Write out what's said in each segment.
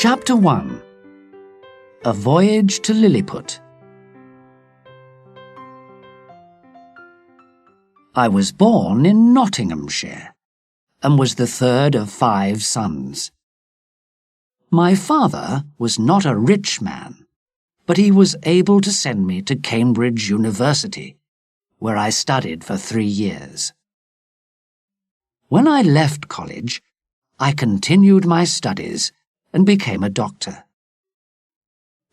Chapter 1. A Voyage to Lilliput. I was born in Nottinghamshire, and was the third of 5 sons. My father was not a rich man, but he was able to send me to Cambridge University, where I studied for 3 years. When I left college, I continued my studies and became a doctor.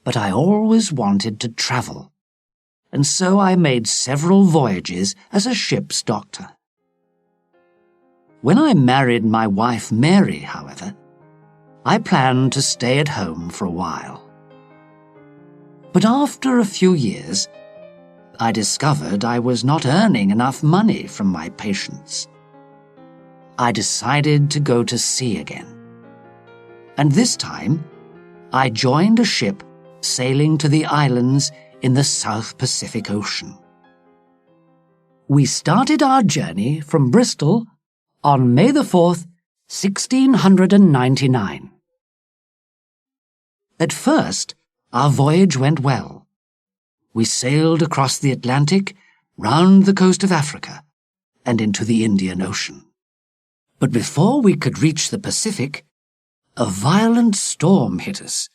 But I always wanted to travel, and so I made several voyages as a ship's doctor. When I married my wife Mary, however, I planned to stay at home for a while. But after a few years, I discovered I was not earning enough money from my patients. I decided to go to sea again. And this time, I joined a ship sailing to the islands in the South Pacific Ocean. We started our journey from Bristol on May the 4th, 1699. At first, our voyage went well. We sailed across the Atlantic, round the coast of Africa, and into the Indian Ocean. But before we could reach the Pacific, a violent storm hit us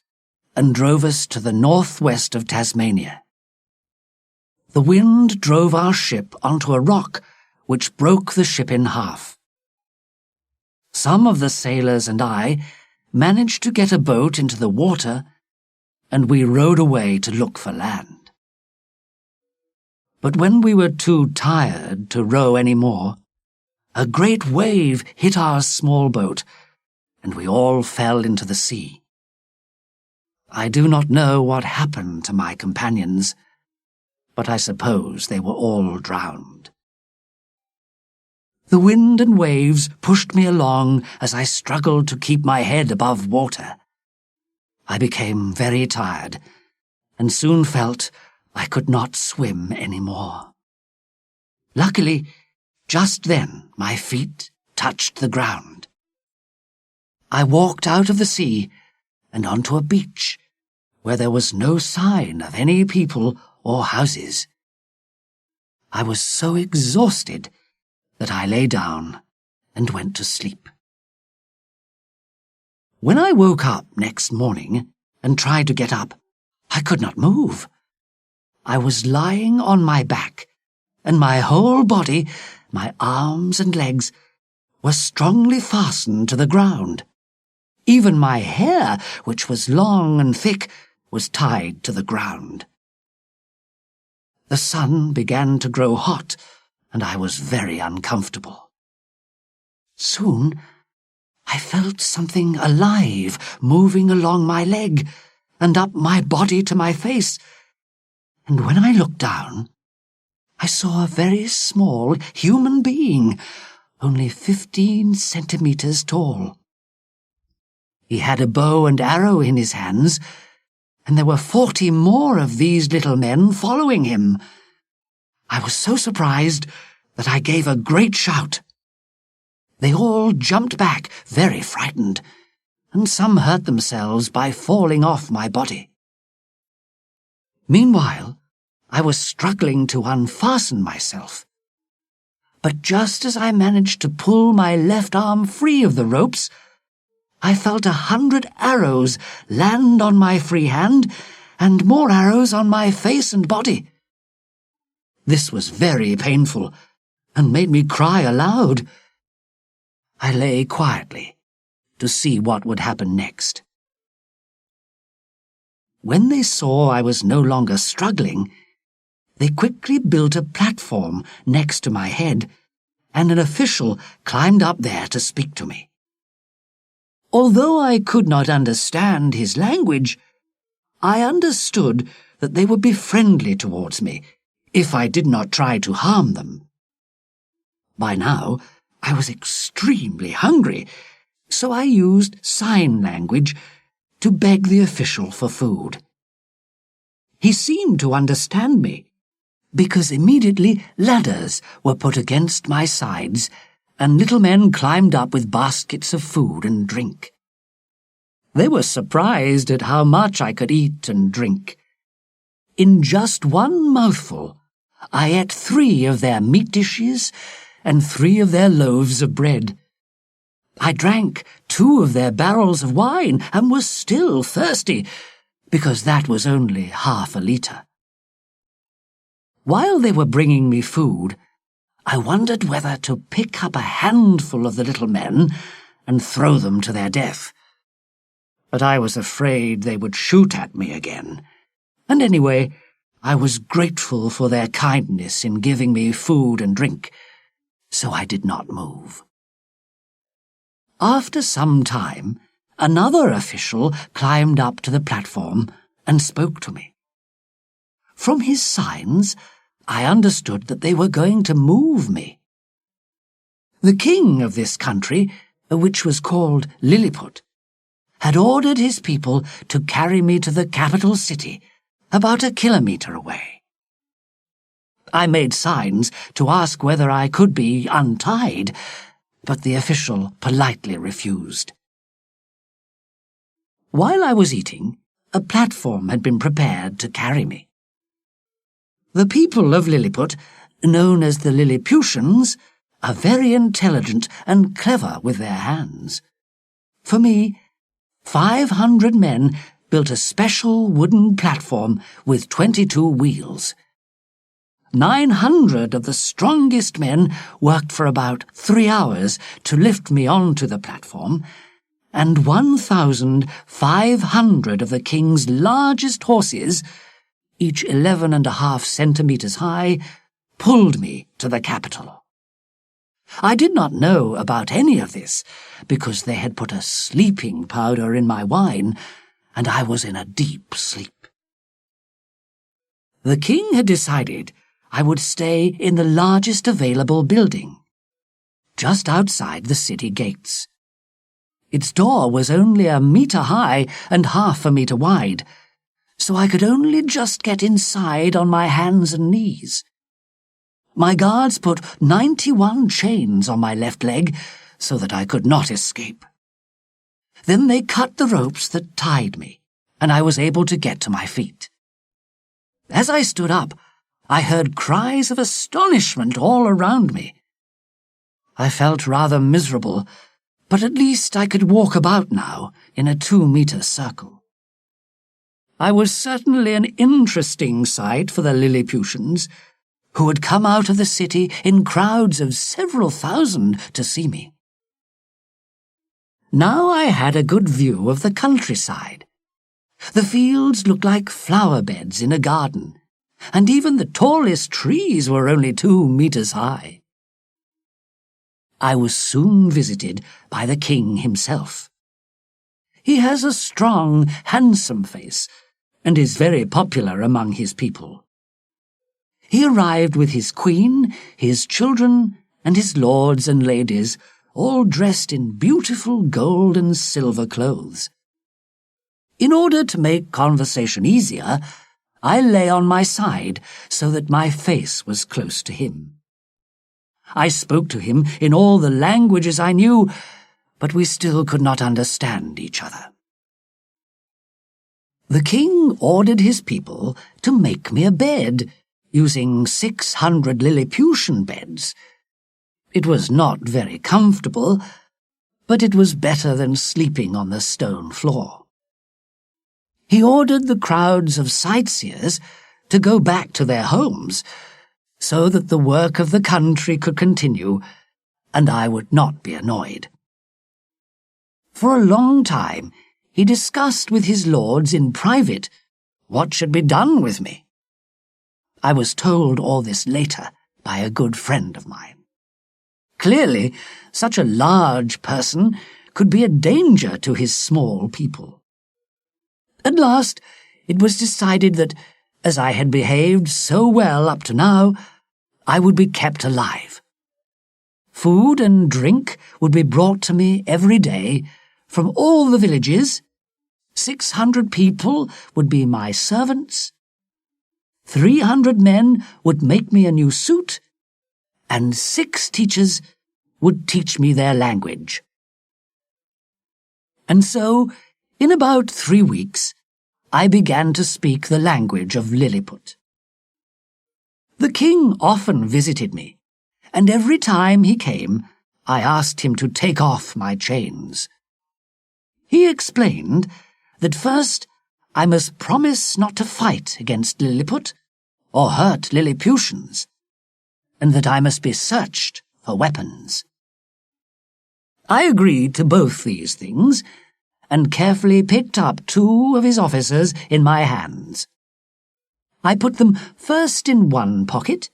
and drove us to the northwest of Tasmania. The wind drove our ship onto a rock which broke the ship in half. Some of the sailors and I managed to get a boat into the water, and we rowed away to look for land. But when we were too tired to row any more, a great wave hit our small boat, and we all fell into the sea. I do not know what happened to my companions, but I suppose they were all drowned. The wind and waves pushed me along as I struggled to keep my head above water. I became very tired, and soon felt I could not swim any more. Luckily, just then my feet touched the ground. I walked out of the sea and onto a beach where there was no sign of any people or houses. I was so exhausted that I lay down and went to sleep. When I woke up next morning and tried to get up, I could not move. I was lying on my back, and my whole body, my arms and legs, were strongly fastened to the ground. Even my hair, which was long and thick, was tied to the ground. The sun began to grow hot, and I was very uncomfortable. Soon, I felt something alive moving along my leg and up my body to my face, and when I looked down, I saw a very small human being, only 15 centimeters tall. He had a bow and arrow in his hands, and there were 40 more of these little men following him. I was so surprised that I gave a great shout. They all jumped back, very frightened, and some hurt themselves by falling off my body. Meanwhile, I was struggling to unfasten myself. But just as I managed to pull my left arm free of the ropes, I felt 100 arrows land on my free hand, and more arrows on my face and body. This was very painful, and made me cry aloud. I lay quietly to see what would happen next. When they saw I was no longer struggling, they quickly built a platform next to my head, and an official climbed up there to speak to me. Although I could not understand his language, I understood that they would be friendly towards me if I did not try to harm them. By now, I was extremely hungry, so I used sign language to beg the official for food. He seemed to understand me, because immediately ladders were put against my sides, and little men climbed up with baskets of food and drink. They were surprised at how much I could eat and drink. In just one mouthful, I ate 3 of their meat dishes and 3 of their loaves of bread. I drank 2 of their barrels of wine and was still thirsty, because that was only half a litre. While they were bringing me food, I wondered whether to pick up a handful of the little men and throw them to their death. But I was afraid they would shoot at me again, and anyway, I was grateful for their kindness in giving me food and drink, so I did not move. After some time, another official climbed up to the platform and spoke to me. From his signs, I understood that they were going to move me. The king of this country, which was called Lilliput, had ordered his people to carry me to the capital city, about 1 kilometre away. I made signs to ask whether I could be untied, but the official politely refused. While I was eating, a platform had been prepared to carry me. The people of Lilliput, known as the Lilliputians, are very intelligent and clever with their hands. For me, 500 men built a special wooden platform with 22 wheels. 900 of the strongest men worked for about 3 hours to lift me onto the platform, and 1,500 of the king's largest horses, each 11.5 centimetres high, pulled me to the capital. I did not know about any of this, because they had put a sleeping powder in my wine, and I was in a deep sleep. The king had decided I would stay in the largest available building, just outside the city gates. Its door was only 1 metre high and half a metre wide, so I could only just get inside on my hands and knees. My guards put 91 chains on my left leg so that I could not escape. Then they cut the ropes that tied me, and I was able to get to my feet. As I stood up, I heard cries of astonishment all around me. I felt rather miserable, but at least I could walk about now in a 2-metre circle. I was certainly an interesting sight for the Lilliputians, who had come out of the city in crowds of several thousand to see me. Now I had a good view of the countryside. The fields looked like flower beds in a garden, and even the tallest trees were only 2 metres high. I was soon visited by the king himself. He has a strong, handsome face, and is very popular among his people. He arrived with his queen, his children, and his lords and ladies, all dressed in beautiful gold and silver clothes. In order to make conversation easier, I lay on my side so that my face was close to him. I spoke to him in all the languages I knew, but we still could not understand each other. The king ordered his people to make me a bed, using 600 Lilliputian beds. It was not very comfortable, but it was better than sleeping on the stone floor. He ordered the crowds of sightseers to go back to their homes, so that the work of the country could continue, and I would not be annoyed. For a long time, he discussed with his lords in private what should be done with me. I was told all this later by a good friend of mine. Clearly, such a large person could be a danger to his small people. At last, it was decided that, as I had behaved so well up to now, I would be kept alive. Food and drink would be brought to me every day from all the villages. 600 people would be my servants. 300 men would make me a new suit, and 6 teachers would teach me their language. And so, In about 3 weeks, I began to speak the language of Lilliput. The king often visited me, and every time he came, I asked him to take off my chains. He explained that first I must promise not to fight against Lilliput or hurt Lilliputians, and that I must be searched for weapons. I agreed to both these things, and carefully picked up 2 of his officers in my hands. I put them first in one pocket,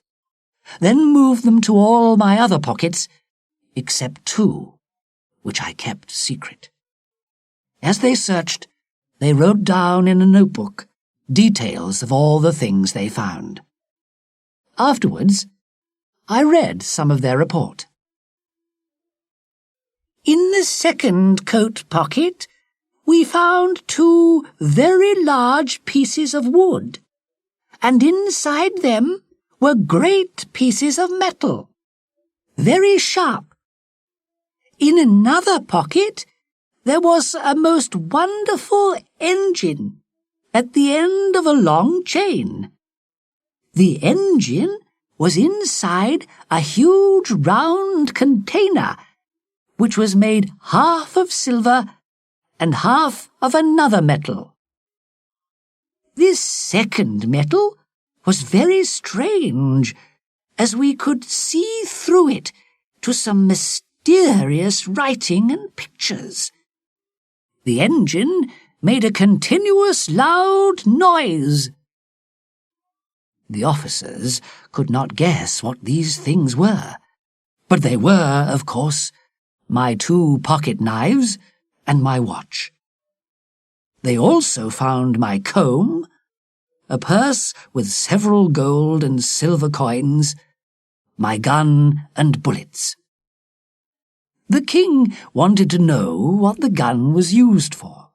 then moved them to all my other pockets, except 2, which I kept secret. As they searched, they wrote down in a notebook details of all the things they found. Afterwards, I read some of their report. In the second coat pocket, we found 2 very large pieces of wood, and inside them were great pieces of metal, very sharp. In another pocket, there was a most wonderful engine at the end of a long chain. The engine was inside a huge round container, which was made half of silver and half of another metal. This second metal was very strange, as we could see through it to some mysterious writing and pictures. The engine made a continuous loud noise. The officers could not guess what these things were, but they were, of course, my 2 pocket knives and my watch. They also found my comb, a purse with several gold and silver coins, my gun and bullets. The king wanted to know what the gun was used for.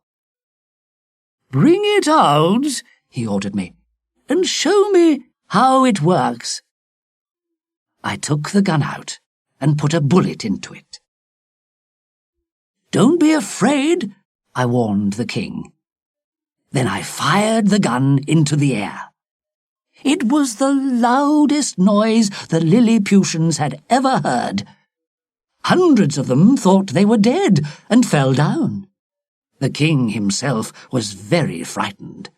"Bring it out," he ordered me, "and show me how it works." I took the gun out and put a bullet into it. "Don't be afraid," I warned the king. Then I fired the gun into the air. It was the loudest noise the Lilliputians had ever heard. Hundreds of them thought they were dead and fell down. The king himself was very frightened.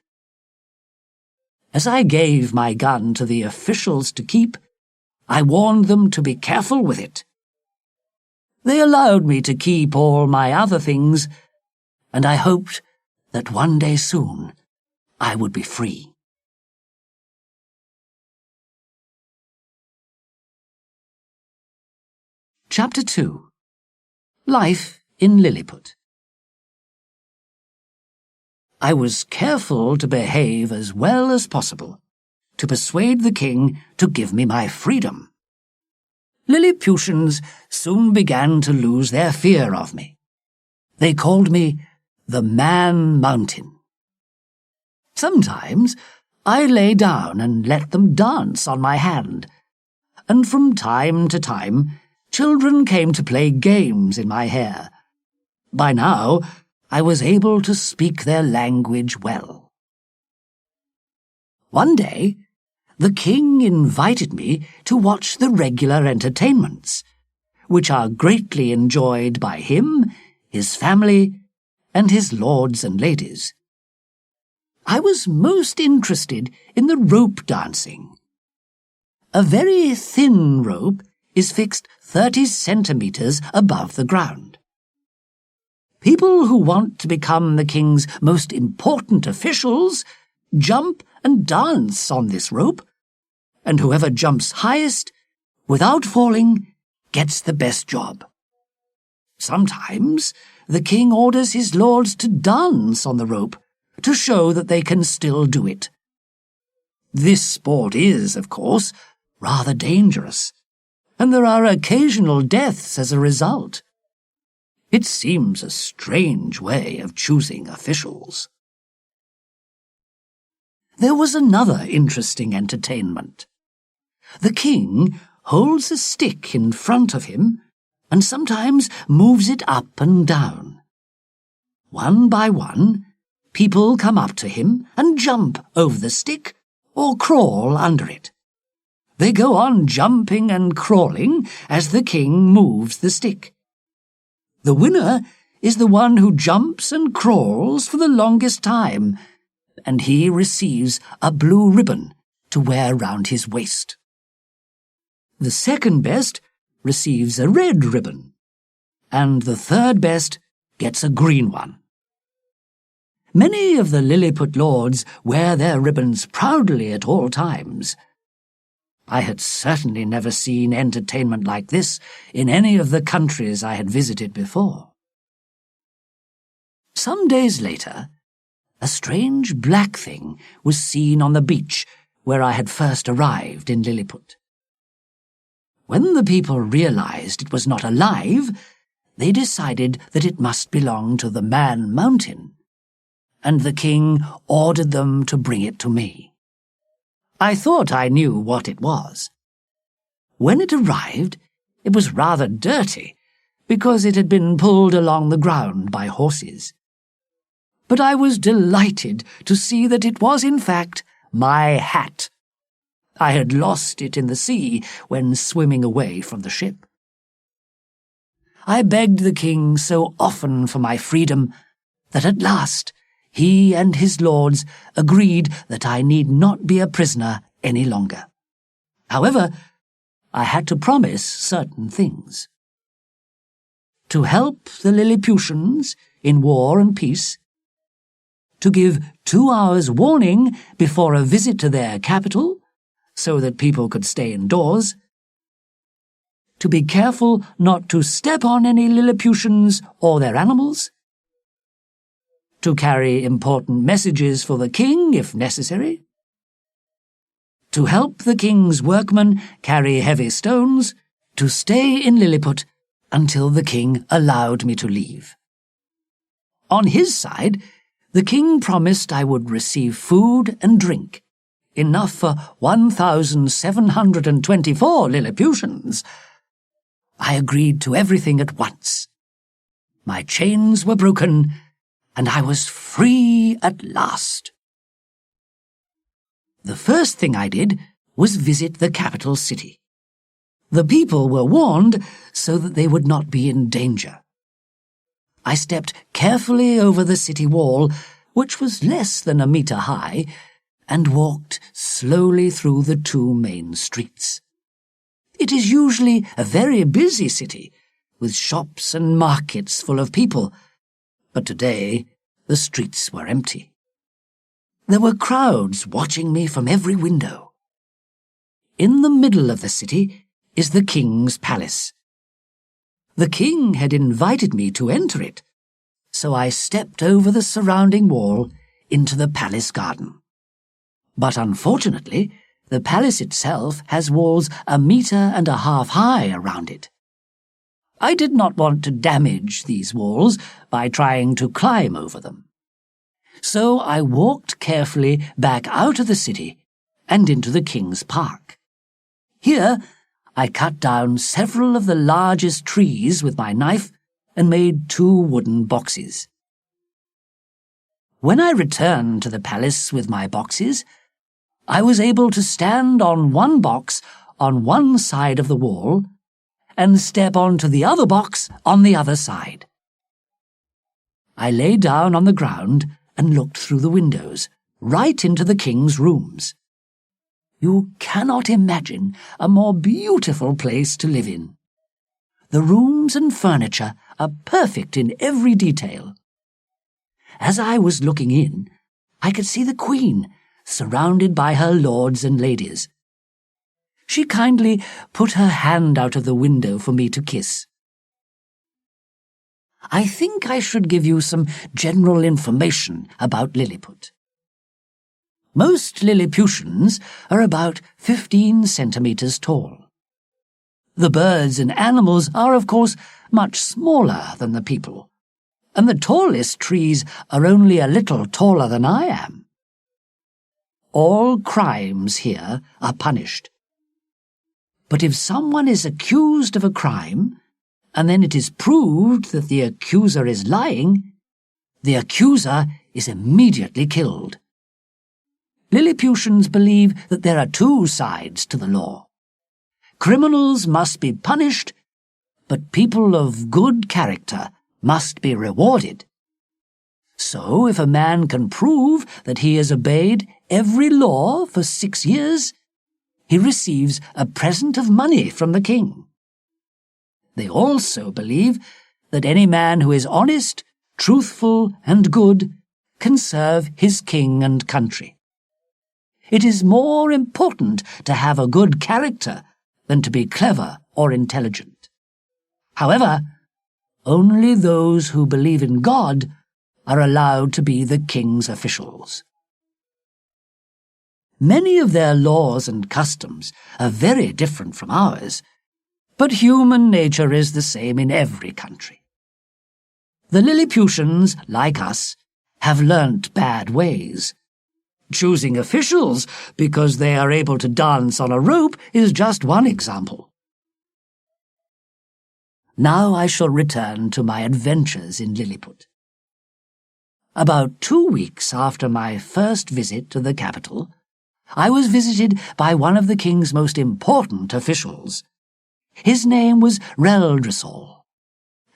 As I gave my gun to the officials to keep, I warned them to be careful with it. They allowed me to keep all my other things, and I hoped that one day soon I would be free. Chapter 2. Life in Lilliput. I was careful to behave as well as possible, to persuade the king to give me my freedom. Lilliputians soon began to lose their fear of me. They called me the Man Mountain. Sometimes I lay down and let them dance on my hand, and from time to time children came to play games in my hair. By now I was able to speak their language well. One day, the king invited me to watch the regular entertainments, which are greatly enjoyed by him, his family, and his lords and ladies. I was most interested in the rope dancing. A very thin rope is fixed 30 centimeters above the ground. People who want to become the king's most important officials jump and dance on this rope, and whoever jumps highest, without falling, gets the best job. Sometimes the king orders his lords to dance on the rope to show that they can still do it. This sport is, of course, rather dangerous, and there are occasional deaths as a result. It seems a strange way of choosing officials. There was another interesting entertainment. The king holds a stick in front of him and sometimes moves it up and down. One by one, people come up to him and jump over the stick or crawl under it. They go on jumping and crawling as the king moves the stick. The winner is the one who jumps and crawls for the longest time, and he receives a blue ribbon to wear round his waist. The second best receives a red ribbon, and the third best gets a green one. Many of the Lilliput lords wear their ribbons proudly at all times. I had certainly never seen entertainment like this in any of the countries I had visited before. Some days later, a strange black thing was seen on the beach where I had first arrived in Lilliput. When the people realized it was not alive, they decided that it must belong to the Man Mountain, and the king ordered them to bring it to me. I thought I knew what it was. When it arrived, it was rather dirty, because it had been pulled along the ground by horses. But I was delighted to see that it was, in fact, my hat. I had lost it in the sea when swimming away from the ship. I begged the king so often for my freedom that at last he and his lords agreed that I need not be a prisoner any longer. However, I had to promise certain things. To help the Lilliputians in war and peace, to give 2 hours warning before a visit to their capital, so that people could stay indoors, to be careful not to step on any Lilliputians or their animals, to carry important messages for the king if necessary, to help the king's workmen carry heavy stones, to stay in Lilliput until the king allowed me to leave. On his side, the king promised I would receive food and drink, enough for 1,724 Lilliputians. I agreed to everything at once. My chains were broken, and I was free at last. The first thing I did was visit the capital city. The people were warned so that they would not be in danger. I stepped carefully over the city wall, which was less than a metre high, and walked slowly through the 2 main streets. It is usually a very busy city, with shops and markets full of people, but today the streets were empty. There were crowds watching me from every window. In the middle of the city is the king's palace. The king had invited me to enter it, so I stepped over the surrounding wall into the palace garden. But unfortunately, the palace itself has walls 1.5 meters high around it. I did not want to damage these walls by trying to climb over them. So I walked carefully back out of the city and into the king's park. Here, I cut down several of the largest trees with my knife and made 2 wooden boxes. When I returned to the palace with my boxes, I was able to stand on one box on one side of the wall and step onto the other box on the other side. I lay down on the ground and looked through the windows, right into the king's rooms. You cannot imagine a more beautiful place to live in. The rooms and furniture are perfect in every detail. As I was looking in, I could see the Queen, surrounded by her lords and ladies. She kindly put her hand out of the window for me to kiss. I think I should give you some general information about Lilliput. Most Lilliputians are about 15 centimeters tall. The birds and animals are, of course, much smaller than the people, and the tallest trees are only a little taller than I am. All crimes here are punished. But if someone is accused of a crime, and then it is proved that the accuser is lying, the accuser is immediately killed. Lilliputians believe that there are two sides to the law. Criminals must be punished, but people of good character must be rewarded. So if a man can prove that he has obeyed every law for 6 years, he receives a present of money from the king. They also believe that any man who is honest, truthful, and good can serve his king and country. It is more important to have a good character than to be clever or intelligent. However, only those who believe in God are allowed to be the king's officials. Many of their laws and customs are very different from ours, but human nature is the same in every country. The Lilliputians, like us, have learnt bad ways. Choosing officials because they are able to dance on a rope is just one example. Now I shall return to my adventures in Lilliput. About 2 weeks after my first visit to the capital, I was visited by one of the king's most important officials. His name was Reldresol,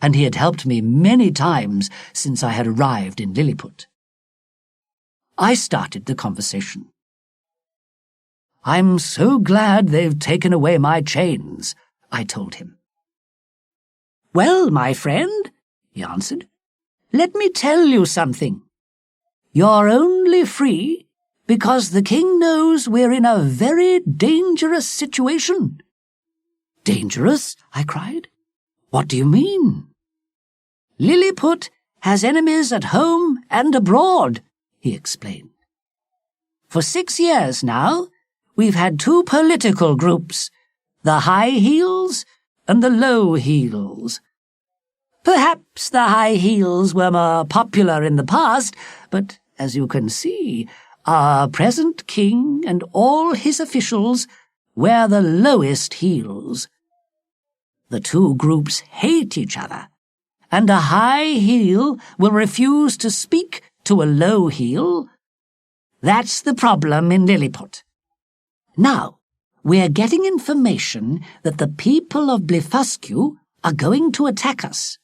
and he had helped me many times since I had arrived in Lilliput. I started the conversation. "I'm so glad they've taken away my chains," I told him. "Well, my friend," he answered, "let me tell you something. You're only free because the king knows we're in a very dangerous situation." "Dangerous?" I cried. "What do you mean?" "Lilliput has enemies at home and abroad," he explained. "For 6 years now, we've had two political groups, the high heels and the low heels. Perhaps the high heels were more popular in the past, but as you can see, our present king and all his officials wear the lowest heels. The two groups hate each other, and a high heel will refuse to speak to a low heel. That's the problem in Lilliput. Now, we're getting information that the people of Blefuscu are going to attack us.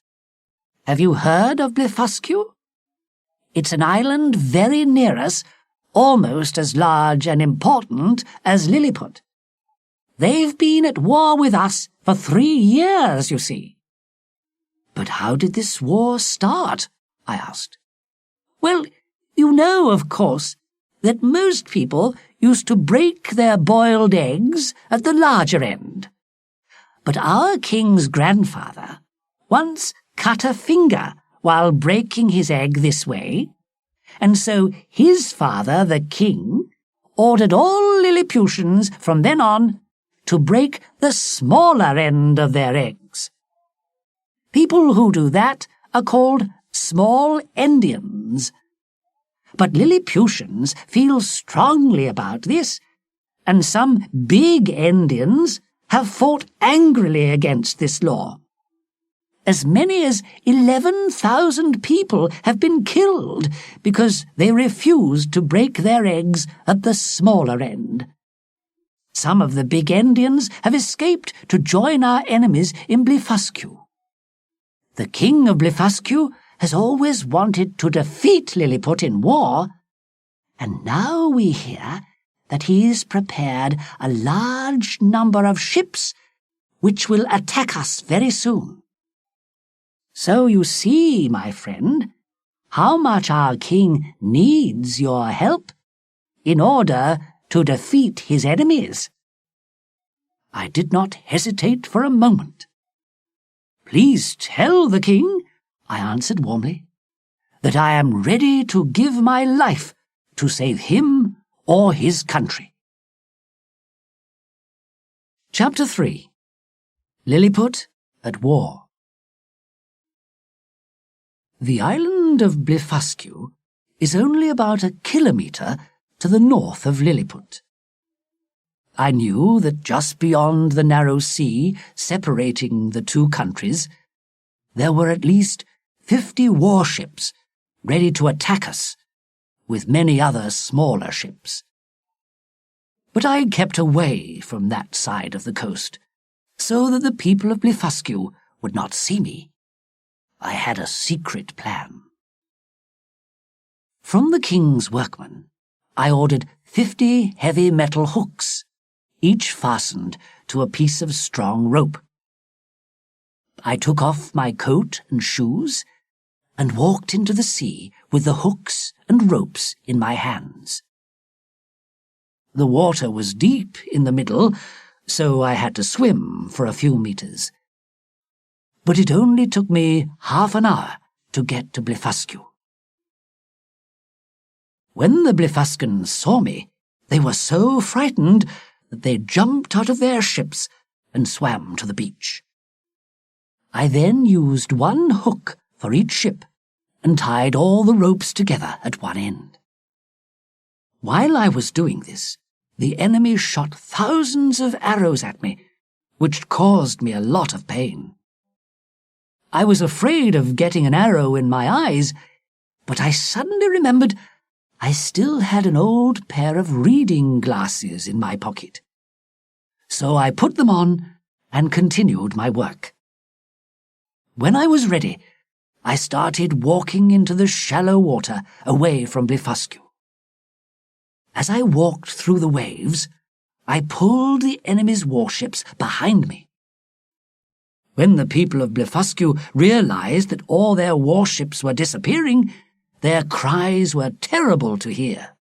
Have you heard of Blefuscu? It's an island very near us, almost as large and important as Lilliput. They've been at war with us for 3 years, you see." "But how did this war start?" I asked. "Well, you know, of course, that most people used to break their boiled eggs at the larger end. But our king's grandfather once cut a finger while breaking his egg this way, and so his father, the king, ordered all Lilliputians from then on to break the smaller end of their eggs. People who do that are called small endians. But Lilliputians feel strongly about this, and some big endians have fought angrily against this law. As many as 11,000 people have been killed because they refused to break their eggs at the smaller end. Some of the big endians have escaped to join our enemies in Blefuscu. The king of Blefuscu has always wanted to defeat Lilliput in war, and now we hear that he's prepared a large number of ships which will attack us very soon. So you see, my friend, how much our king needs your help in order to defeat his enemies." I did not hesitate for a moment. "Please tell the king," I answered warmly, "that I am ready to give my life to save him or his country." Chapter 3. Lilliput at War. The island of Blefuscu is only about 1 kilometre to the north of Lilliput. I knew that just beyond the narrow sea separating the two countries, there were at least 50 warships ready to attack us, with many other smaller ships. But I kept away from that side of the coast, so that the people of Blefuscu would not see me. I had a secret plan. From the king's workmen, I ordered 50 heavy metal hooks, each fastened to a piece of strong rope. I took off my coat and shoes and walked into the sea with the hooks and ropes in my hands. The water was deep in the middle, so I had to swim for a few meters. But it only took me half an hour to get to Blefuscu. When the Blefuscans saw me, they were so frightened that they jumped out of their ships and swam to the beach. I then used one hook for each ship and tied all the ropes together at one end. While I was doing this, the enemy shot thousands of arrows at me, which caused me a lot of pain. I was afraid of getting an arrow in my eyes, but I suddenly remembered I still had an old pair of reading glasses in my pocket. So I put them on and continued my work. When I was ready, I started walking into the shallow water away from Blefuscu. As I walked through the waves, I pulled the enemy's warships behind me. When the people of Blefuscu realized that all their warships were disappearing, their cries were terrible to hear.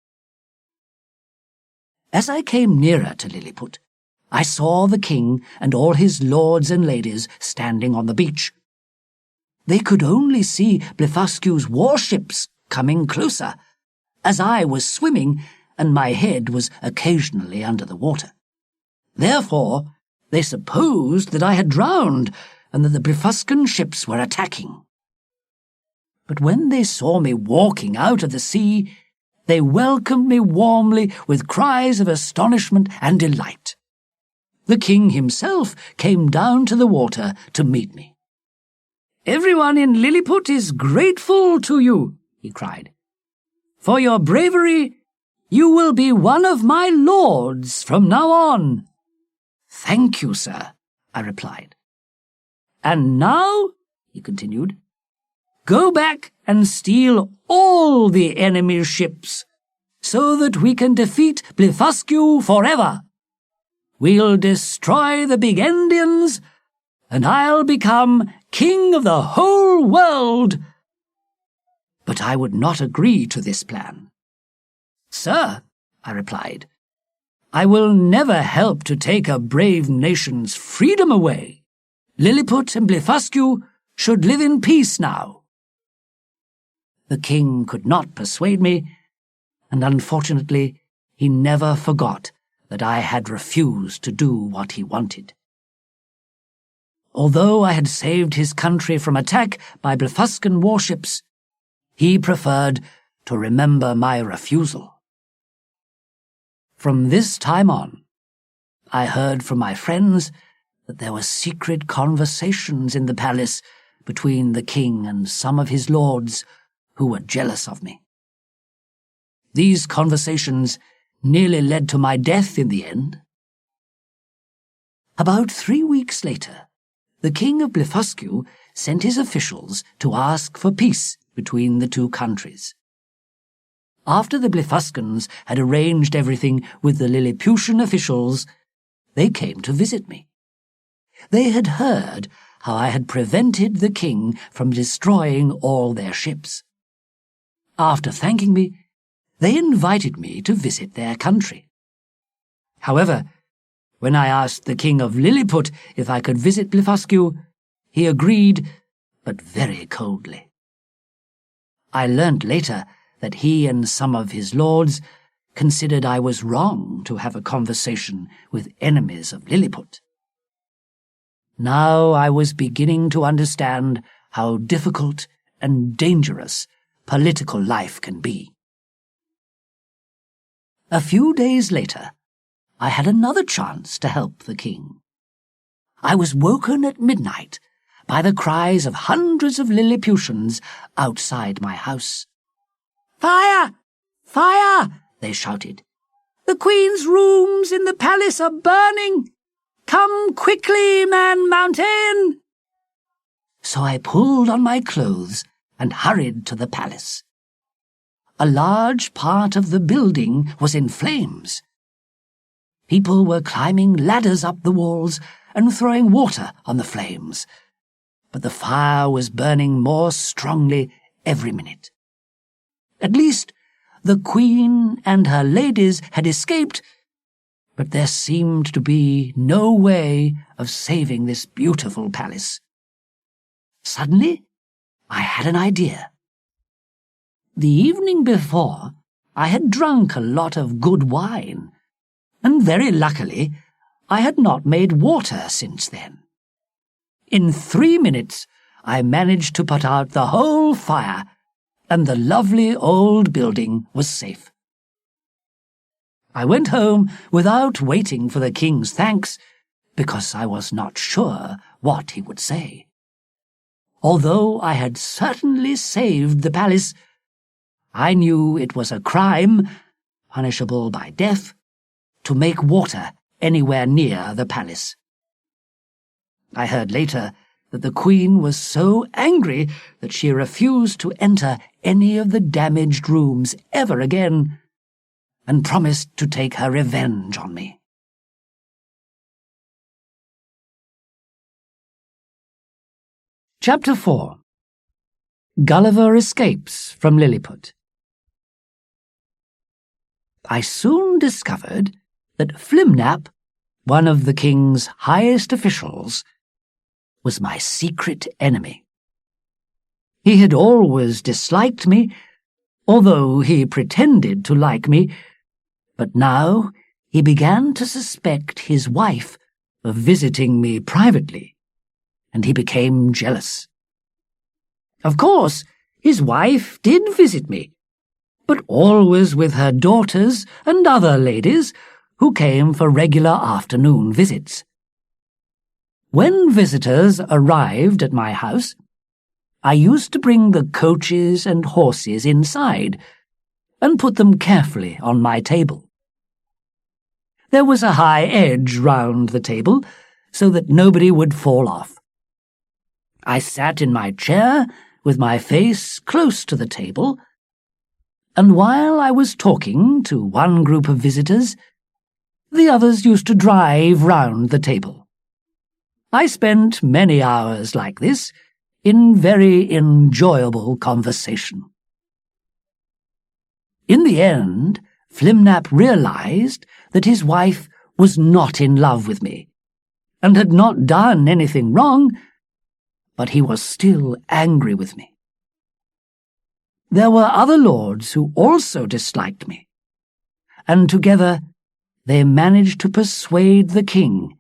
As I came nearer to Lilliput, I saw the king and all his lords and ladies standing on the beach. They could only see Blefuscu's warships coming closer, as I was swimming and my head was occasionally under the water. Therefore, they supposed that I had drowned and that the Blefuscan ships were attacking. But when they saw me walking out of the sea, they welcomed me warmly with cries of astonishment and delight. The king himself came down to the water to meet me. "Everyone in Lilliput is grateful to you," he cried. "For your bravery, you will be one of my lords from now on." "Thank you, sir," I replied. "And now," he continued, "go back and steal all the enemy's ships, so that we can defeat Blefuscu forever. We'll destroy the big Indians, and I'll become king of the whole world." But I would not agree to this plan. "Sir," I replied, "I will never help to take a brave nation's freedom away. Lilliput and Blefuscu should live in peace now." The king could not persuade me, and unfortunately he never forgot that I had refused to do what he wanted. Although I had saved his country from attack by Blefuscan warships, he preferred to remember my refusal. From this time on, I heard from my friends that there were secret conversations in the palace between the king and some of his lords who were jealous of me. These conversations nearly led to my death in the end. About 3 weeks later, the king of Blefuscu sent his officials to ask for peace between the two countries. After the Blefuscans had arranged everything with the Lilliputian officials, they came to visit me. They had heard how I had prevented the king from destroying all their ships. After thanking me, they invited me to visit their country. However, when I asked the king of Lilliput if I could visit Blefuscu, he agreed, but very coldly. I learnt later that he and some of his lords considered I was wrong to have a conversation with enemies of Lilliput. Now I was beginning to understand how difficult and dangerous political life can be. A few days later, I had another chance to help the king. I was woken at midnight by the cries of hundreds of Lilliputians outside my house. "Fire! Fire!" they shouted. "The Queen's rooms in the palace are burning! Come quickly, Man Mountain!" So I pulled on my clothes and hurried to the palace. A large part of the building was in flames. People were climbing ladders up the walls and throwing water on the flames, but the fire was burning more strongly every minute. At least the Queen and her ladies had escaped, but there seemed to be no way of saving this beautiful palace. Suddenly, I had an idea. The evening before, I had drunk a lot of good wine, and very luckily, I had not made water since then. In 3 minutes, I managed to put out the whole fire, and the lovely old building was safe. I went home without waiting for the king's thanks, because I was not sure what he would say. Although I had certainly saved the palace, I knew it was a crime, punishable by death, to make water anywhere near the palace. I heard later that the Queen was so angry that she refused to enter any of the damaged rooms ever again, and promised to take her revenge on me. Chapter 4. Gulliver escapes from Lilliput. I soon discovered that Flimnap, one of the king's highest officials, was my secret enemy. He had always disliked me, although he pretended to like me, but now he began to suspect his wife of visiting me privately, and he became jealous. Of course, his wife did visit me, but always with her daughters and other ladies who came for regular afternoon visits. When visitors arrived at my house, I used to bring the coaches and horses inside and put them carefully on my table. There was a high edge round the table so that nobody would fall off. I sat in my chair with my face close to the table, and while I was talking to one group of visitors, the others used to drive round the table. I spent many hours like this in very enjoyable conversation. In the end, Flimnap realized that his wife was not in love with me, and had not done anything wrong, but he was still angry with me. There were other lords who also disliked me, and together they managed to persuade the king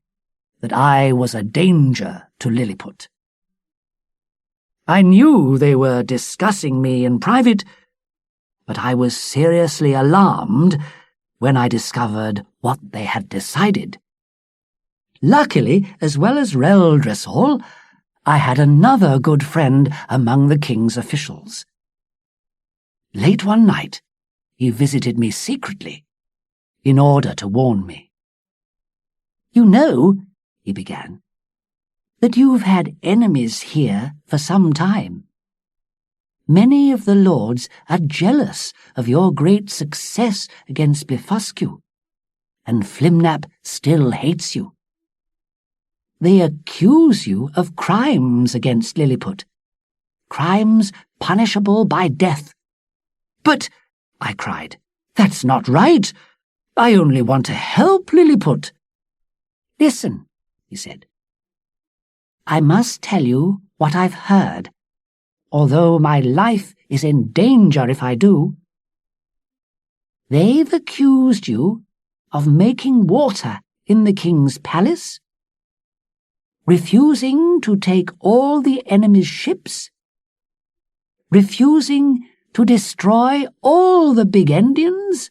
that I was a danger to Lilliput. I knew they were discussing me in private, but I was seriously alarmed when I discovered what they had decided. Luckily, as well as Reldresal, I had another good friend among the king's officials. Late one night, he visited me secretly, in order to warn me. "You know," he began, "that you've had enemies here for some time. Many of the lords are jealous of your great success against Blefuscu, and Flimnap still hates you. They accuse you of crimes against Lilliput, crimes punishable by death." "But," I cried, "that's not right. I only want to help Lilliput." "Listen," he said. "I must tell you what I've heard, although my life is in danger if I do. They've accused you of making water in the king's palace, refusing to take all the enemy's ships, refusing to destroy all the big Indians,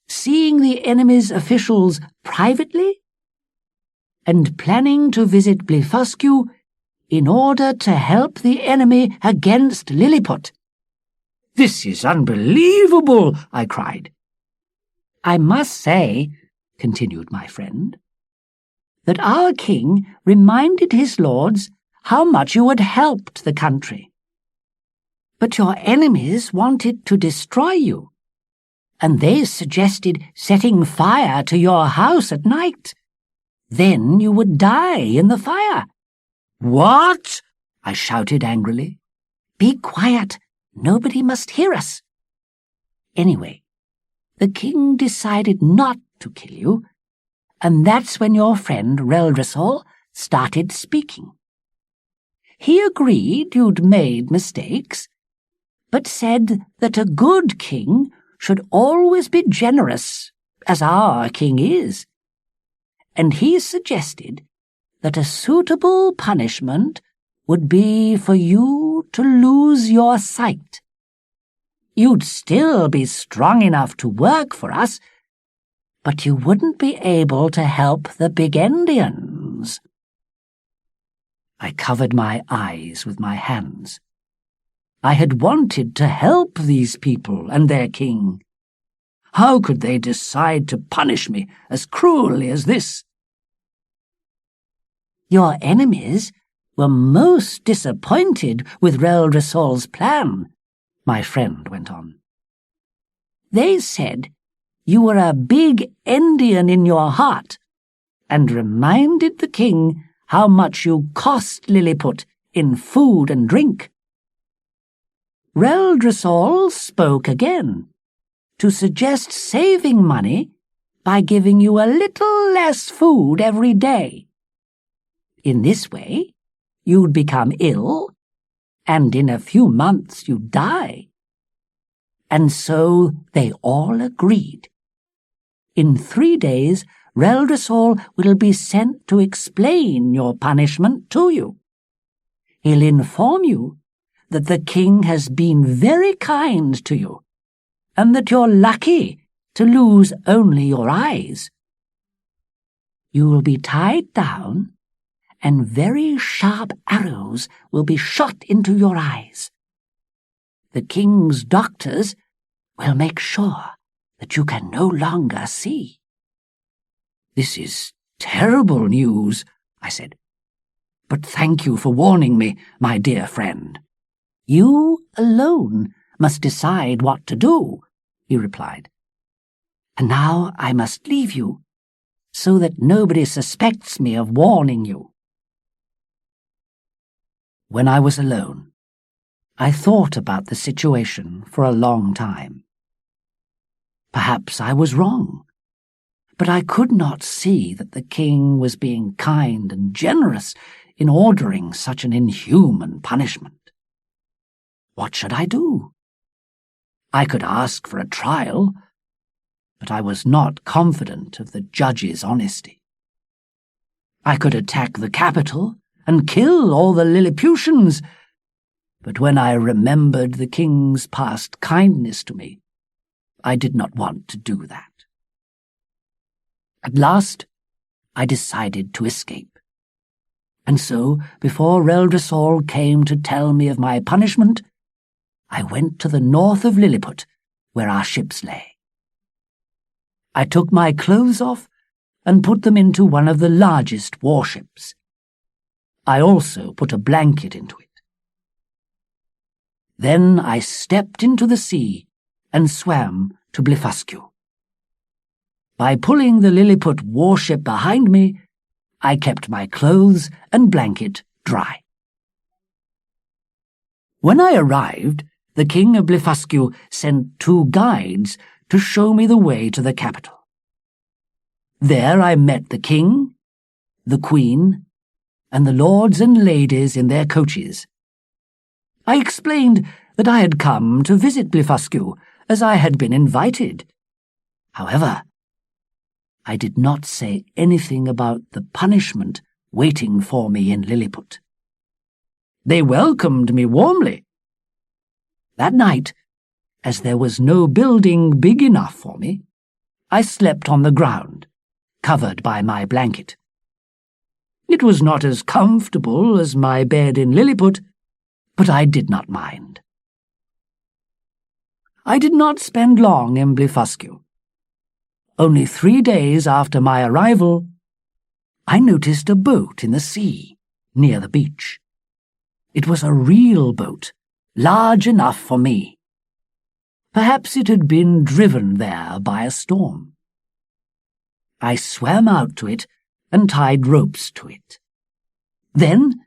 seeing the enemy's officials privately, and planning to visit Blefuscu in order to help the enemy against Lilliput." "This is unbelievable," I cried. "I must say," continued my friend, "that our king reminded his lords how much you had helped the country. But your enemies wanted to destroy you, and they suggested setting fire to your house at night. Then you would die in the fire." "What?" I shouted angrily. "Be quiet. Nobody must hear us. Anyway, the king decided not to kill you, and that's when your friend Reldresal started speaking. He agreed you'd made mistakes, but said that a good king should always be generous, as our king is. And he suggested that a suitable punishment would be for you to lose your sight. You'd still be strong enough to work for us, but you wouldn't be able to help the Big Endians." I covered my eyes with my hands. I had wanted to help these people and their king. How could they decide to punish me as cruelly as this? "Your enemies were most disappointed with Reldresal's plan," my friend went on. "They said you were a big Endian in your heart, and reminded the king how much you cost Lilliput in food and drink. Reldresal spoke again, to suggest saving money by giving you a little less food every day. In this way, you'd become ill, and in a few months you'd die. And so they all agreed. In 3 days, Reldresal will be sent to explain your punishment to you. He'll inform you that the king has been very kind to you, and that you're lucky to lose only your eyes. You will be tied down, and very sharp arrows will be shot into your eyes. The king's doctors will make sure that you can no longer see." "This is terrible news," I said. "But thank you for warning me, my dear friend." "You alone must decide what to do," he replied. "And now I must leave you, so that nobody suspects me of warning you." When I was alone, I thought about the situation for a long time. Perhaps I was wrong, but I could not see that the king was being kind and generous in ordering such an inhuman punishment. What should I do? I could ask for a trial, but I was not confident of the judge's honesty. I could attack the capital and kill all the Lilliputians, but when I remembered the king's past kindness to me, I did not want to do that. At last, I decided to escape. And so, before Reldresal came to tell me of my punishment, I went to the north of Lilliput, where our ships lay. I took my clothes off and put them into one of the largest warships. I also put a blanket into it. Then I stepped into the sea and swam to Blefuscu. By pulling the Lilliput warship behind me, I kept my clothes and blanket dry. When I arrived, the king of Blefuscu sent 2 guides to show me the way to the capital. There I met the king, the queen, and the lords and ladies in their coaches. I explained that I had come to visit Blefuscu, as I had been invited. However, I did not say anything about the punishment waiting for me in Lilliput. They welcomed me warmly. That night, as there was no building big enough for me, I slept on the ground, covered by my blanket. It was not as comfortable as my bed in Lilliput, but I did not mind. I did not spend long in Blefuscu. Only 3 days after my arrival, I noticed a boat in the sea, near the beach. It was a real boat, large enough for me. Perhaps it had been driven there by a storm. I swam out to it and tied ropes to it. Then,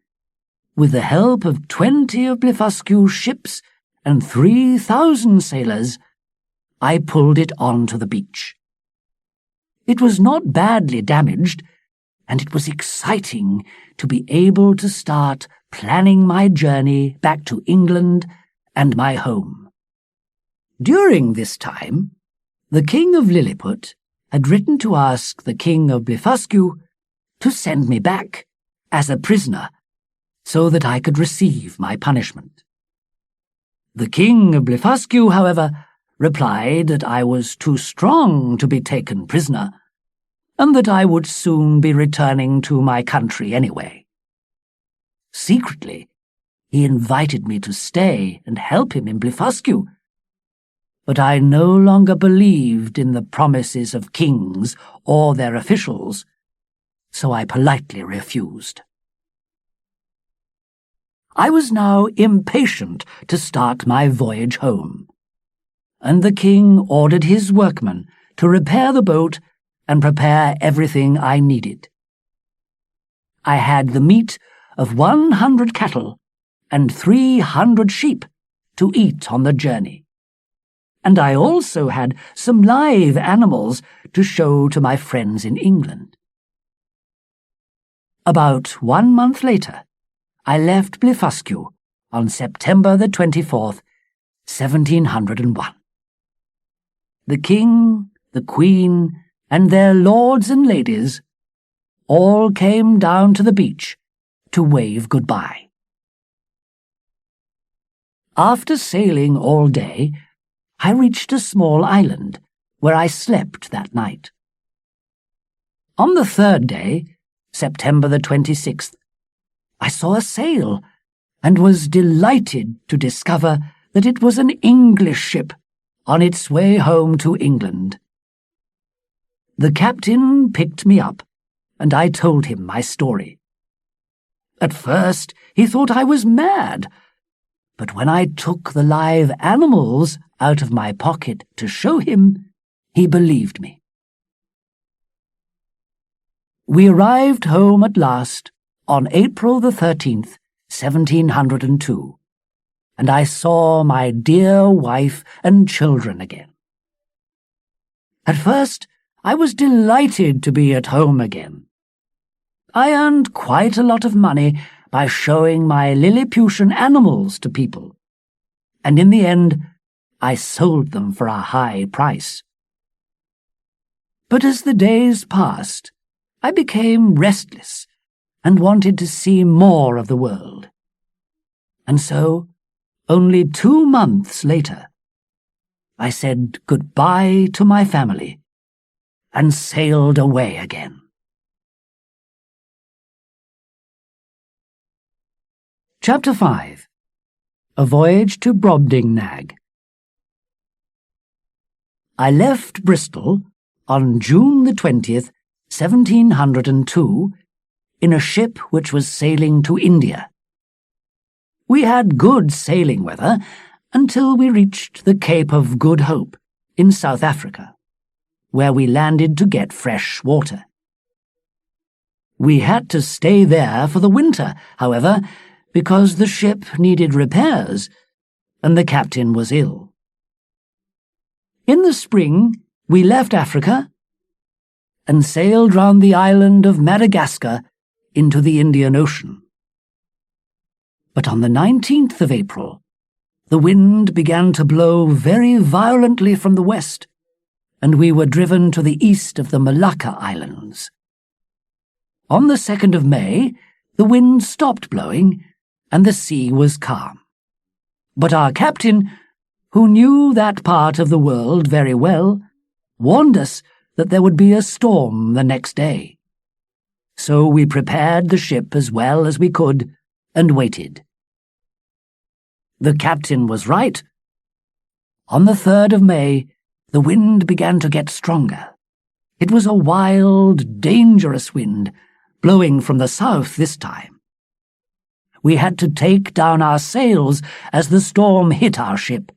with the help of 20 of Blefuscu's ships and 3,000 sailors, I pulled it onto the beach. It was not badly damaged, and it was exciting to be able to start planning my journey back to England and my home. During this time, the King of Lilliput had written to ask the King of Blefuscu to send me back as a prisoner so that I could receive my punishment. The King of Blefuscu, however, replied that I was too strong to be taken prisoner, and that I would soon be returning to my country anyway. Secretly, he invited me to stay and help him in Blefuscu, but I no longer believed in the promises of kings or their officials, so I politely refused. I was now impatient to start my voyage home, and the king ordered his workmen to repair the boat and prepare everything I needed. I had the meat of 100 cattle and 300 sheep to eat on the journey, and I also had some live animals to show to my friends in England. About 1 month later, I left Blefuscu on September the 24th, 1701. The king, the queen, and their lords and ladies all came down to the beach to wave goodbye. After sailing all day, I reached a small island where I slept that night. On the third day, September the 26th, I saw a sail and was delighted to discover that it was an English ship on its way home to England. The captain picked me up, and I told him my story. At first, he thought I was mad, but when I took the live animals out of my pocket to show him, he believed me. We arrived home at last on April the 13th, 1702, and I saw my dear wife and children again. At first, I was delighted to be at home again. I earned quite a lot of money by showing my Lilliputian animals to people, and in the end, I sold them for a high price. But as the days passed, I became restless and wanted to see more of the world. And so, only 2 months later, I said goodbye to my family and sailed away again. Chapter 5. A Voyage to Brobdingnag. I left Bristol on June the 20th, 1702, in a ship which was sailing to India. We had good sailing weather until we reached the Cape of Good Hope in South Africa, where we landed to get fresh water. We had to stay there for the winter, however, because the ship needed repairs and the captain was ill. In the spring, we left Africa and sailed round the island of Madagascar into the Indian Ocean. But on the 19th of April, the wind began to blow very violently from the west, and we were driven to the east of the Malacca Islands. On the 2nd of May, the wind stopped blowing, and the sea was calm. But our captain, who knew that part of the world very well, warned us that there would be a storm the next day. So we prepared the ship as well as we could and waited. The captain was right. On the 3rd of May, the wind began to get stronger. It was a wild, dangerous wind, blowing from the south this time. We had to take down our sails as the storm hit our ship.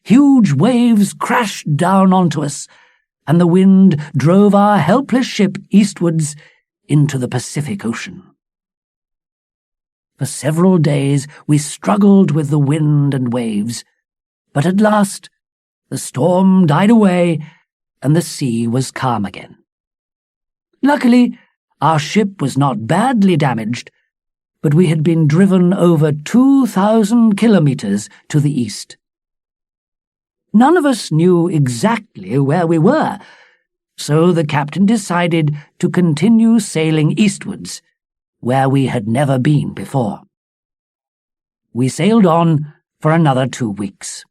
Huge waves crashed down onto us, and the wind drove our helpless ship eastwards into the Pacific Ocean. For several days we struggled with the wind and waves, but at last the storm died away and the sea was calm again. Luckily, our ship was not badly damaged, but we had been driven over 2,000 kilometers to the east. None of us knew exactly where we were, so the captain decided to continue sailing eastwards, where we had never been before. We sailed on for another 2 weeks.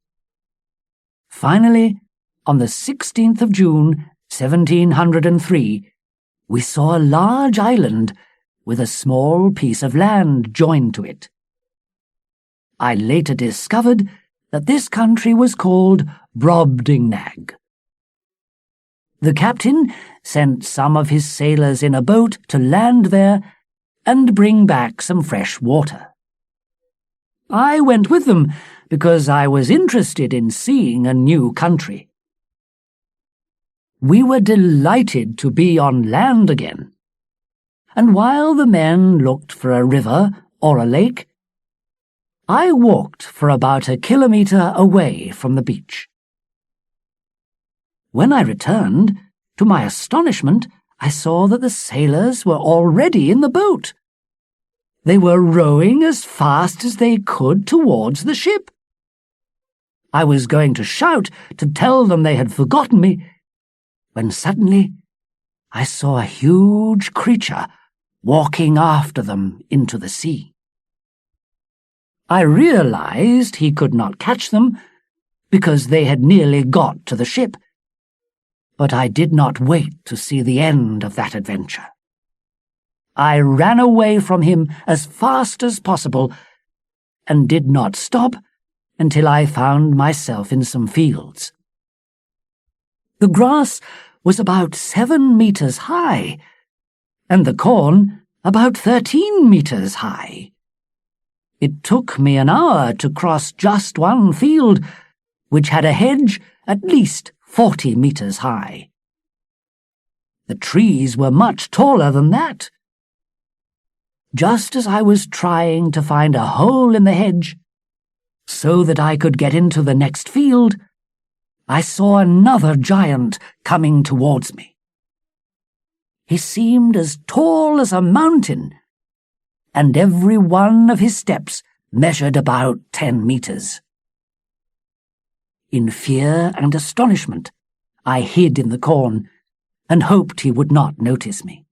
Finally, on the 16th of June, 1703, we saw a large island with a small piece of land joined to it. I later discovered that this country was called Brobdingnag. The captain sent some of his sailors in a boat to land there and bring back some fresh water. I went with them because I was interested in seeing a new country. We were delighted to be on land again, and while the men looked for a river or a lake, I walked for about 1 kilometer away from the beach. When I returned, to my astonishment, I saw that the sailors were already in the boat. They were rowing as fast as they could towards the ship. I was going to shout to tell them they had forgotten me, when suddenly I saw a huge creature walking after them into the sea. I realized he could not catch them because they had nearly got to the ship, but I did not wait to see the end of that adventure. I ran away from him as fast as possible and did not stop until I found myself in some fields. The grass was about 7 meters high, and the corn about 13 meters high. It took me an hour to cross just one field, which had a hedge at least 40 meters high. The trees were much taller than that. Just as I was trying to find a hole in the hedge, so that I could get into the next field, I saw another giant coming towards me. He seemed as tall as a mountain, and every one of his steps measured about 10 meters. In fear and astonishment, I hid in the corn and hoped he would not notice me.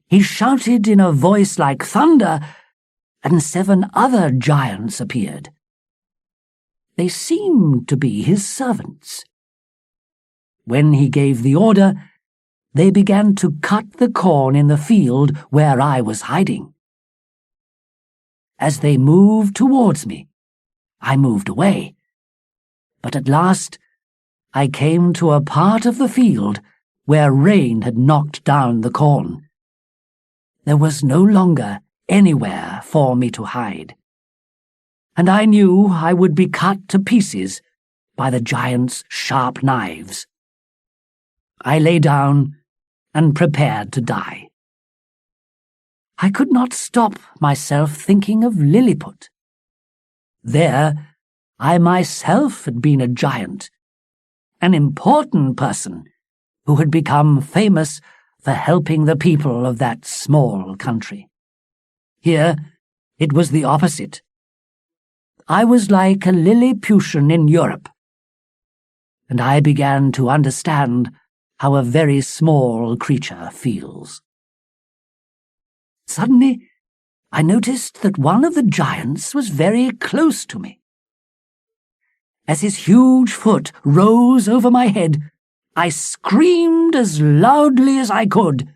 He shouted in a voice like thunder, and 7 other giants appeared. They seemed to be his servants. When he gave the order, they began to cut the corn in the field where I was hiding. As they moved towards me, I moved away, but at last I came to a part of the field where rain had knocked down the corn. There was no longer anywhere for me to hide, and I knew I would be cut to pieces by the giant's sharp knives. I lay down and prepared to die. I could not stop myself thinking of Lilliput. There, I myself had been a giant, an important person who had become famous for helping the people of that small country. Here, it was the opposite. I was like a Lilliputian in Europe, and I began to understand how a very small creature feels. Suddenly, I noticed that one of the giants was very close to me. As his huge foot rose over my head, I screamed as loudly as I could.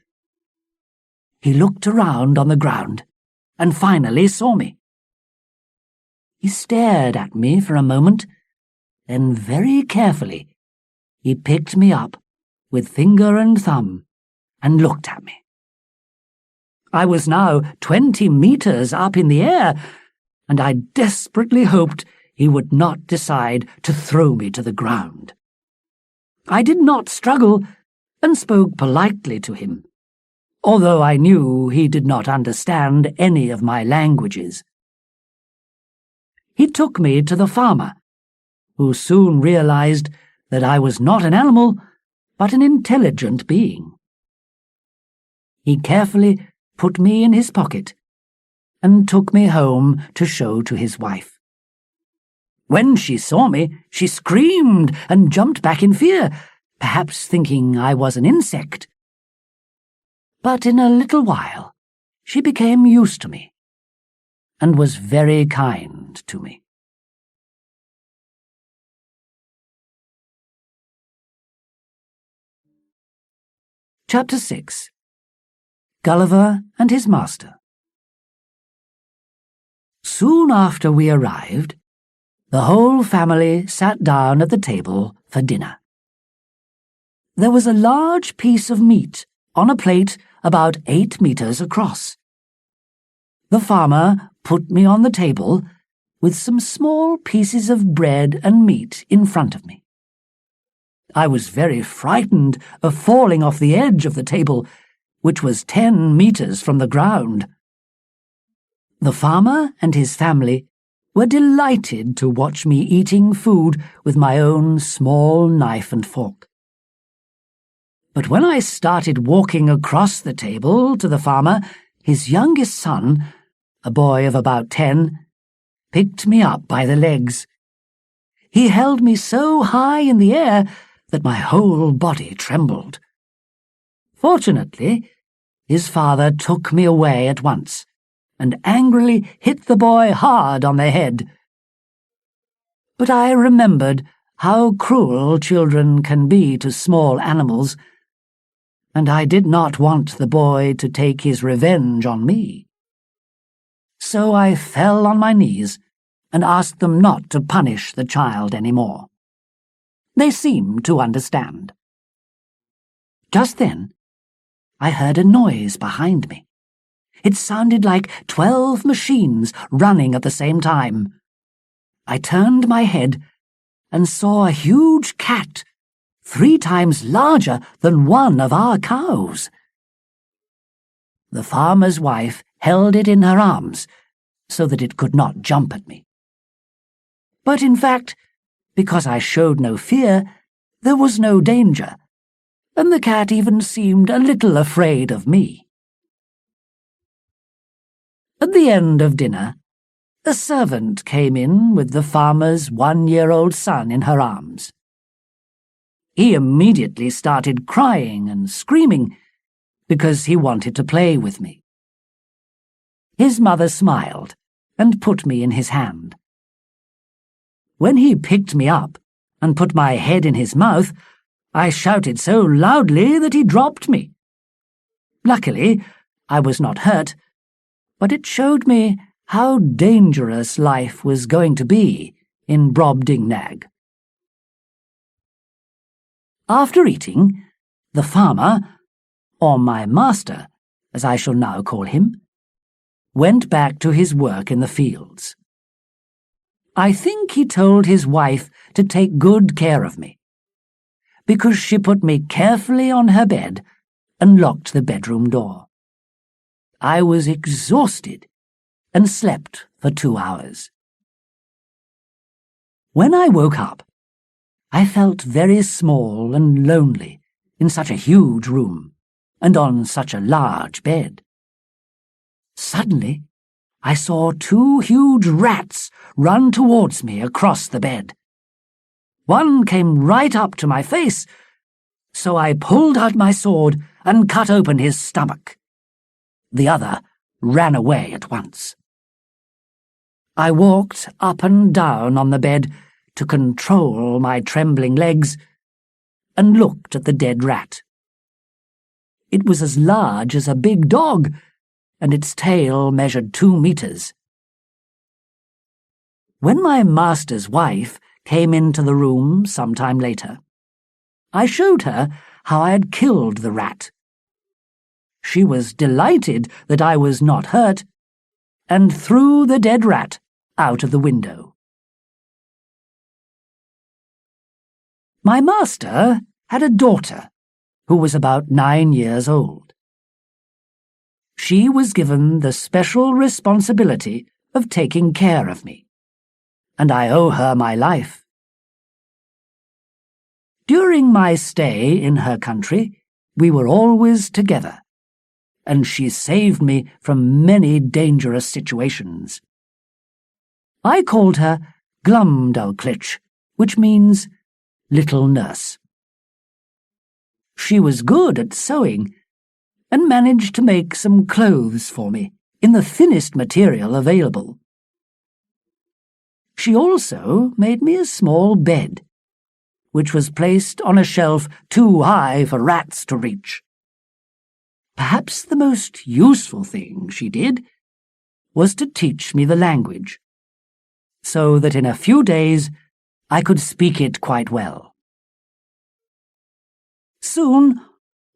he looked around on the ground and finally saw me. He stared at me for a moment, then very carefully he picked me up with finger and thumb and looked at me. I was now 20 meters up in the air, and I desperately hoped he would not decide to throw me to the ground. I did not struggle and spoke politely to him, although I knew he did not understand any of my languages. He took me to the farmer, who soon realized that I was not an animal, but an intelligent being. He carefully put me in his pocket and took me home to show to his wife. When she saw me, she screamed and jumped back in fear, perhaps thinking I was an insect. But in a little while, she became used to me and was very kind to me. Chapter 6. Gulliver and his Master. Soon after we arrived, the whole family sat down at the table for dinner. There was a large piece of meat on a plate about 8 meters across. The farmer put me on the table with some small pieces of bread and meat in front of me. I was very frightened of falling off the edge of the table, which was 10 meters from the ground. The farmer and his family were delighted to watch me eating food with my own small knife and fork. But when I started walking across the table to the farmer, his youngest son, a boy of about 10, picked me up by the legs. He held me so high in the air that my whole body trembled. Fortunately, his father took me away at once and angrily hit the boy hard on the head. But I remembered how cruel children can be to small animals, and I did not want the boy to take his revenge on me. So I fell on my knees and asked them not to punish the child any more. They seemed to understand. Just then, I heard a noise behind me. It sounded like 12 machines running at the same time. I turned my head and saw a huge cat, 3 times larger than one of our cows. The farmer's wife held it in her arms so that it could not jump at me. But in fact, because I showed no fear, there was no danger, and the cat even seemed a little afraid of me. At the end of dinner, a servant came in with the farmer's 1-year-old son in her arms. He immediately started crying and screaming because he wanted to play with me. His mother smiled and put me in his hand. When he picked me up and put my head in his mouth, I shouted so loudly that he dropped me. Luckily, I was not hurt, but it showed me how dangerous life was going to be in Brobdingnag. After eating, the farmer, or my master, as I shall now call him, went back to his work in the fields. I think he told his wife to take good care of me, because she put me carefully on her bed and locked the bedroom door. I was exhausted and slept for 2 hours. When I woke up, I felt very small and lonely in such a huge room and on such a large bed. Suddenly, I saw 2 huge rats run towards me across the bed. One came right up to my face, so I pulled out my sword and cut open his stomach. The other ran away at once. I walked up and down on the bed to control my trembling legs and looked at the dead rat. It was as large as a big dog, and its tail measured 2 meters. When my master's wife came into the room some time later, I showed her how I had killed the rat. She was delighted that I was not hurt, and threw the dead rat out of the window. My master had a daughter who was about 9 years old. She was given the special responsibility of taking care of me, and I owe her my life. During my stay in her country, we were always together, and she saved me from many dangerous situations. I called her Glumdalclitch, which means little nurse. She was good at sewing, and managed to make some clothes for me in the thinnest material available. She also made me a small bed, which was placed on a shelf too high for rats to reach. Perhaps the most useful thing she did was to teach me the language, so that in a few days I could speak it quite well. Soon,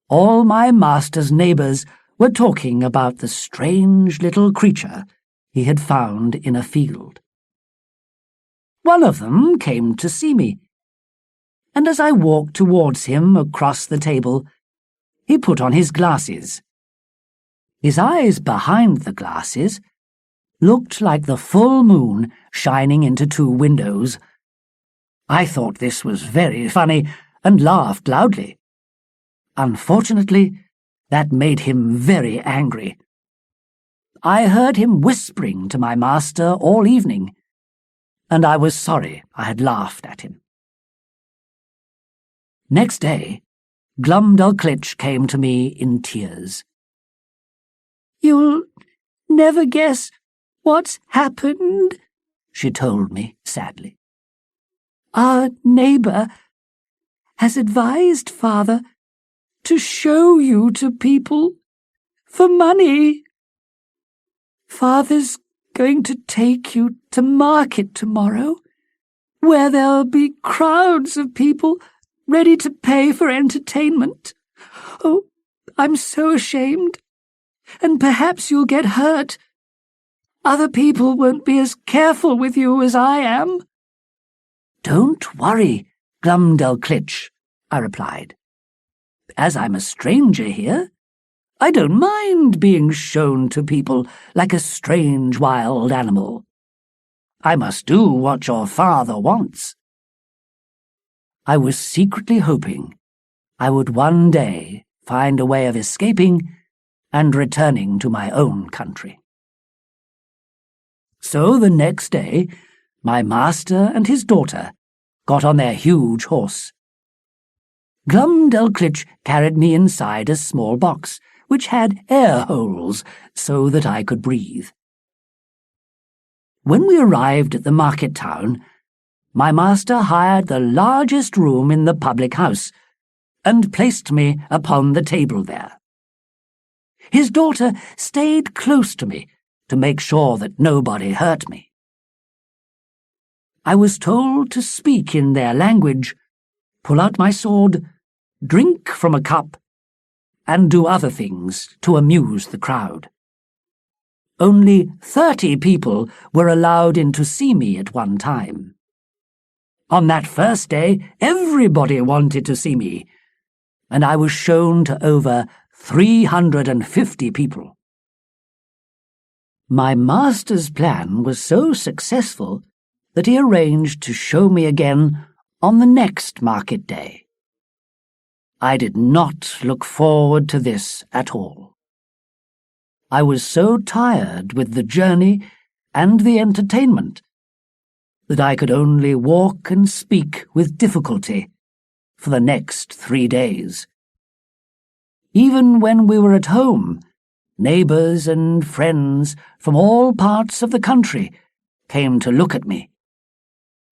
all my master's neighbours were talking about the strange little creature he had found in a field. One of them came to see me, and as I walked towards him across the table, he put on his glasses. His eyes behind the glasses looked like the full moon shining into 2 windows. I thought this was very funny and laughed loudly. Unfortunately, that made him very angry. I heard him whispering to my master all evening, and I was sorry I had laughed at him. Next day, Glumdalclitch came to me in tears. "You'll never guess what's happened," she told me sadly. "Our neighbour has advised Father to show you to people for money. Father's going to take you to market tomorrow, where there'll be crowds of people ready to pay for entertainment. Oh, I'm so ashamed, and perhaps you'll get hurt. Other people won't be as careful with you as I am." "Don't worry, Glumdalclitch," I replied. "As I'm a stranger here, I don't mind being shown to people like a strange wild animal. I must do what your father wants." I was secretly hoping I would one day find a way of escaping and returning to my own country. So the next day, my master and his daughter got on their huge horse. Glumdalclitch carried me inside a small box, which had air holes so that I could breathe. When we arrived at the market town, my master hired the largest room in the public house and placed me upon the table there. His daughter stayed close to me to make sure that nobody hurt me. I was told to speak in their language, pull out my sword, drink from a cup, and do other things to amuse the crowd. Only 30 people were allowed in to see me at one time. On that first day, everybody wanted to see me, and I was shown to over 350 people. My master's plan was so successful that he arranged to show me again on the next market day. I did not look forward to this at all. I was so tired with the journey and the entertainment that I could only walk and speak with difficulty for the next 3 days. Even when we were at home, neighbours and friends from all parts of the country came to look at me,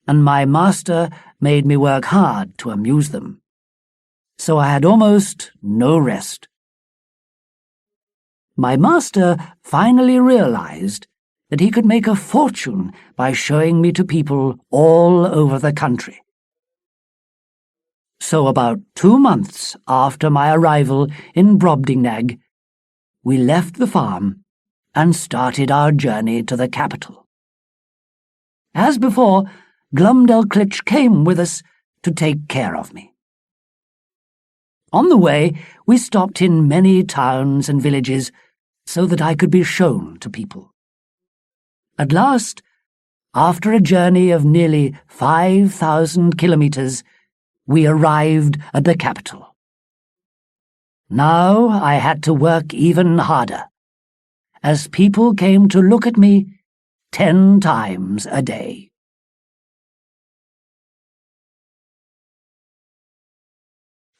and my master made me work hard to amuse them. So I had almost no rest, My master finally realized that he could make a fortune by showing me to people all over the country. So about 2 months after my arrival in Brobdingnag, we left the farm and started our journey to the capital. As before, Glumdalclitch came with us to take care of me. On the way, we stopped in many towns and villages so that I could be shown to people. At last, after a journey of nearly 5,000 kilometers, we arrived at the capital. Now I had to work even harder, as people came to look at me 10 times a day.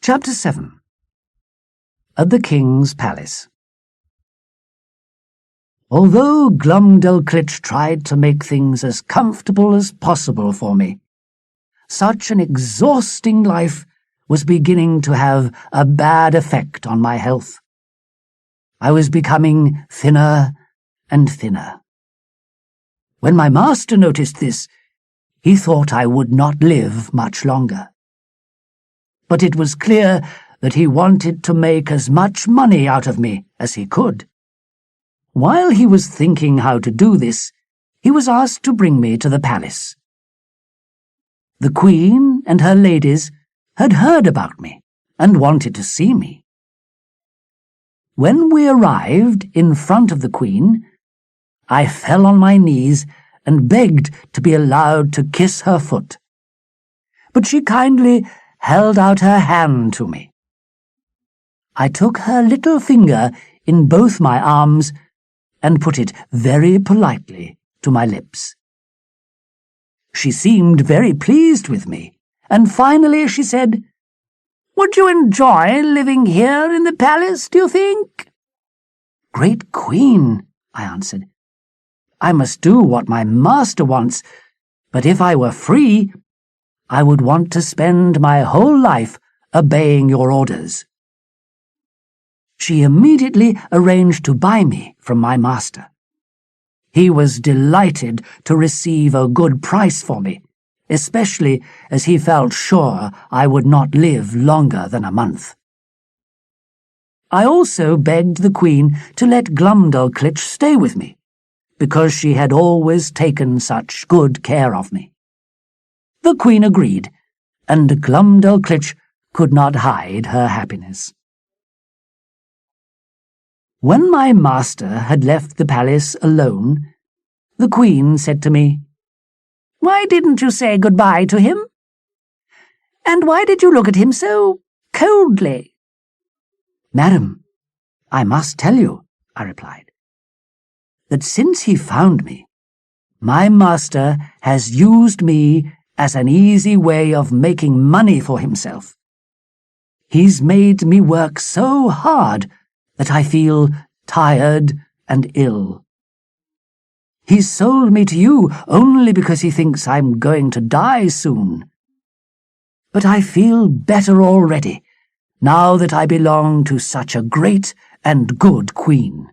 Chapter 7. At the King's Palace. Although Glumdalclitch tried to make things as comfortable as possible for me, such an exhausting life was beginning to have a bad effect on my health. I was becoming thinner and thinner. When my master noticed this, he thought I would not live much longer. But it was clear that he wanted to make as much money out of me as he could. While he was thinking how to do this, he was asked to bring me to the palace. The Queen and her ladies had heard about me and wanted to see me. When we arrived in front of the Queen, I fell on my knees and begged to be allowed to kiss her foot. But she kindly held out her hand to me. I took her little finger in both my arms and put it very politely to my lips. She seemed very pleased with me, and finally she said, "Would you enjoy living here in the palace, do you think?" "Great Queen," I answered, "I must do what my master wants, but if I were free, I would want to spend my whole life obeying your orders." She immediately arranged to buy me from my master. He was delighted to receive a good price for me, especially as he felt sure I would not live longer than a month. I also begged the Queen to let Glumdalclitch stay with me, because she had always taken such good care of me. The Queen agreed, and Glumdalclitch could not hide her happiness. When my master had left the palace alone, the Queen said to me, "Why didn't you say goodbye to him? And why did you look at him so coldly?" "Madam, I must tell you," I replied, "that since he found me, my master has used me as an easy way of making money for himself. He's made me work so hard that I feel tired and ill. He's sold me to you only because he thinks I'm going to die soon. But I feel better already, now that I belong to such a great and good Queen."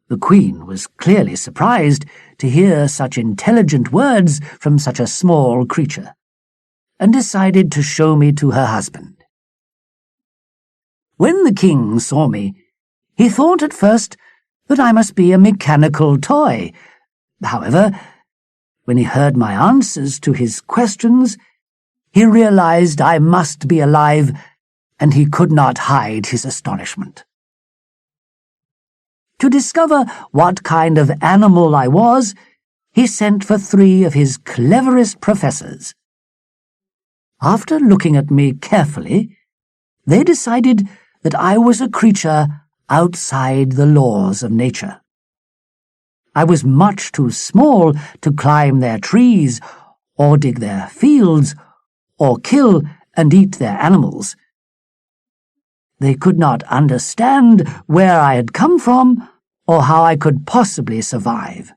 The Queen was clearly surprised to hear such intelligent words from such a small creature, and decided to show me to her husband. When the King saw me, he thought at first that I must be a mechanical toy. However, when he heard my answers to his questions, he realized I must be alive, and he could not hide his astonishment. To discover what kind of animal I was, he sent for 3 of his cleverest professors. After looking at me carefully, they decided that I was a creature outside the laws of nature. I was much too small to climb their trees, or dig their fields, or kill and eat their animals. They could not understand where I had come from, or how I could possibly survive.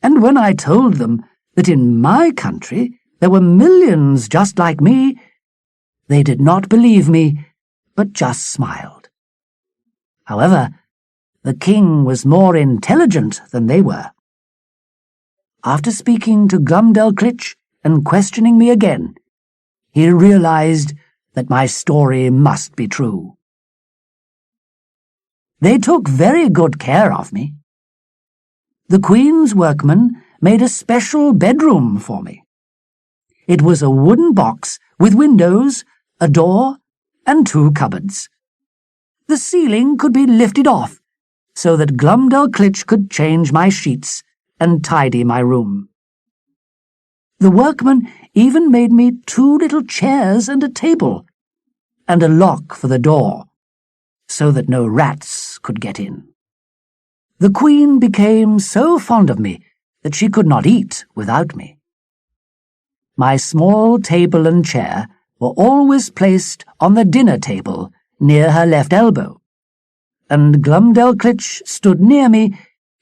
And when I told them that in my country there were millions just like me, they did not believe me, but just smiled. However, the king was more intelligent than they were. After speaking to Glumdalclitch and questioning me again, he realized that my story must be true. They took very good care of me. The Queen's workmen made a special bedroom for me. It was a wooden box with windows, a door, and 2 cupboards. The ceiling could be lifted off so that Glumdalclitch could change my sheets and tidy my room. The workmen even made me 2 little chairs and a table, and a lock for the door, so that no rats could get in. The Queen became so fond of me that she could not eat without me. My small table and chair were always placed on the dinner table near her left elbow, and Glumdalclitch stood near me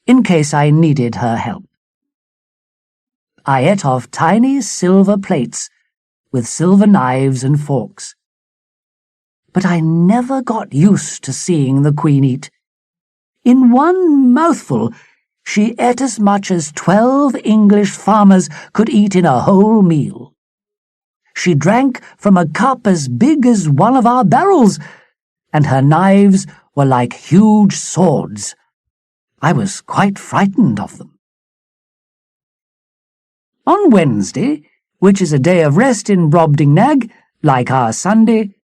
in case I needed her help. I ate off tiny silver plates with silver knives and forks. But I never got used to seeing the Queen eat. In one mouthful, she ate as much as 12 English farmers could eat in a whole meal. She drank from a cup as big as one of our barrels, and her knives were like huge swords. I was quite frightened of them. On Wednesday, which is a day of rest in Brobdingnag, like our Sunday,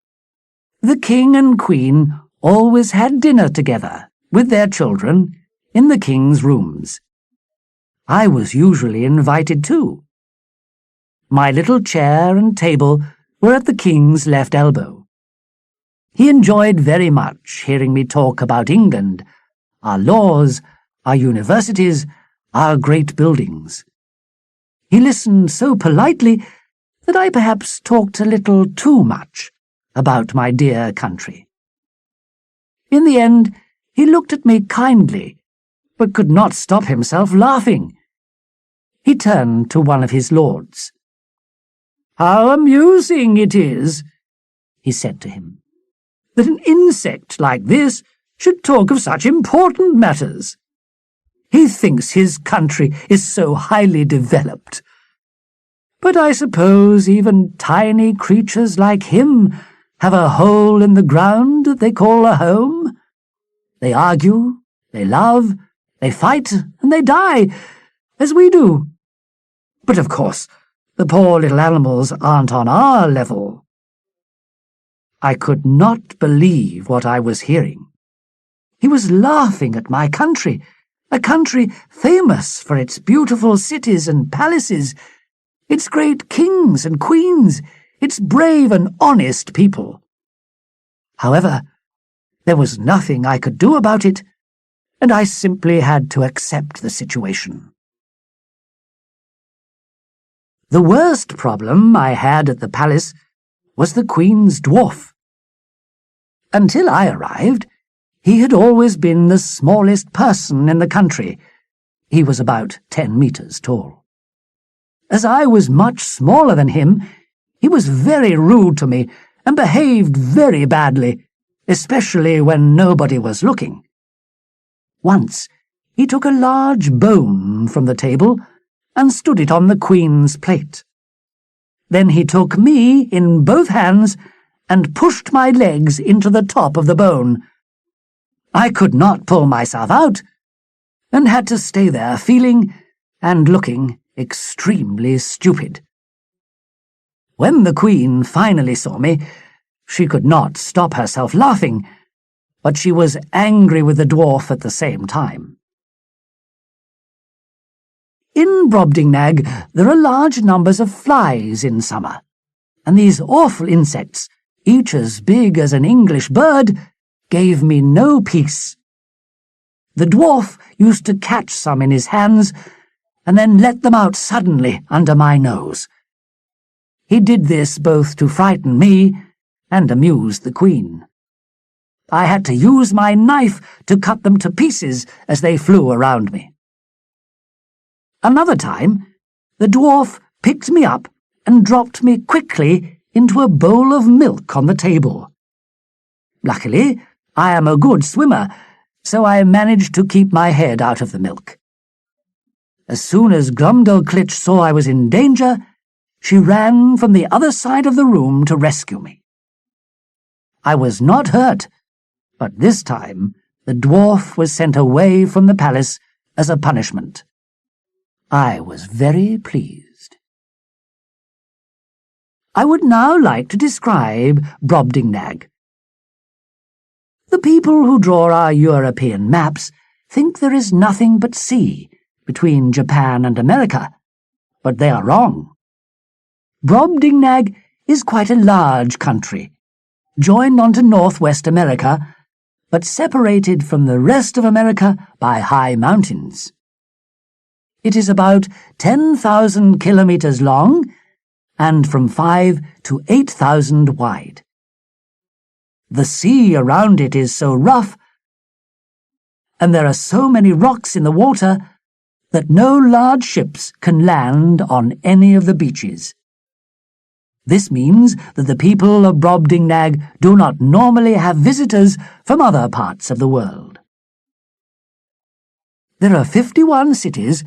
the King and Queen always had dinner together, with their children, in the King's rooms. I was usually invited too. My little chair and table were at the King's left elbow. He enjoyed very much hearing me talk about England, our laws, our universities, our great buildings. He listened so politely that I perhaps talked a little too much about my dear country. In the end, he looked at me kindly, but could not stop himself laughing. He turned to one of his lords. "How amusing it is," he said to him, "that an insect like this should talk of such important matters. He thinks his country is so highly developed. But I suppose even tiny creatures like him have a hole in the ground that they call a home. They argue, they love, they fight, and they die, as we do. But of course, the poor little animals aren't on our level." I could not believe what I was hearing. He was laughing at my country, a country famous for its beautiful cities and palaces, its great kings and queens, its brave and honest people. However, there was nothing I could do about it, and I simply had to accept the situation. The worst problem I had at the palace was the Queen's dwarf. Until I arrived, he had always been the smallest person in the country. He was about 10 meters tall. As I was much smaller than him, he was very rude to me and behaved very badly, especially when nobody was looking. Once, he took a large bone from the table and stood it on the Queen's plate. Then he took me in both hands and pushed my legs into the top of the bone. I could not pull myself out, and had to stay there feeling and looking extremely stupid. When the Queen finally saw me, she could not stop herself laughing, but she was angry with the dwarf at the same time. In Brobdingnag there are large numbers of flies in summer, and these awful insects, each as big as an English bird, gave me no peace. The dwarf used to catch some in his hands and then let them out suddenly under my nose. He did this both to frighten me and amuse the Queen. I had to use my knife to cut them to pieces as they flew around me. Another time, the dwarf picked me up and dropped me quickly into a bowl of milk on the table. Luckily, I am a good swimmer, so I managed to keep my head out of the milk. As soon as Glumdalclitch saw I was in danger, she ran from the other side of the room to rescue me. I was not hurt, but this time the dwarf was sent away from the palace as a punishment. I was very pleased. I would now like to describe Brobdingnag. The people who draw our European maps think there is nothing but sea between Japan and America, but they are wrong. Brobdingnag is quite a large country, joined onto Northwest America, but separated from the rest of America by high mountains. It is about 10,000 kilometers long and from 5 to 8,000 wide. The sea around it is so rough, and there are so many rocks in the water that no large ships can land on any of the beaches. This means that the people of Brobdingnag do not normally have visitors from other parts of the world. There are 51 cities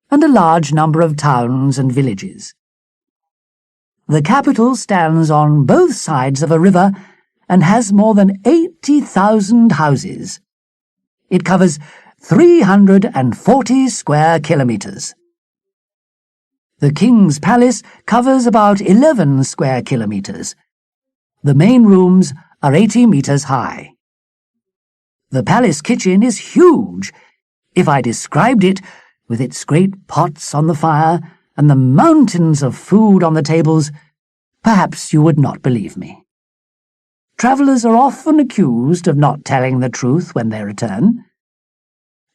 and a large number of towns and villages. The capital stands on both sides of a river and has more than 80,000 houses. It covers 340 square kilometers. The King's Palace covers about 11 square kilometers. The main rooms are 80 meters high. The palace kitchen is huge. If I described it, with its great pots on the fire and the mountains of food on the tables, perhaps you would not believe me. Travellers are often accused of not telling the truth when they return.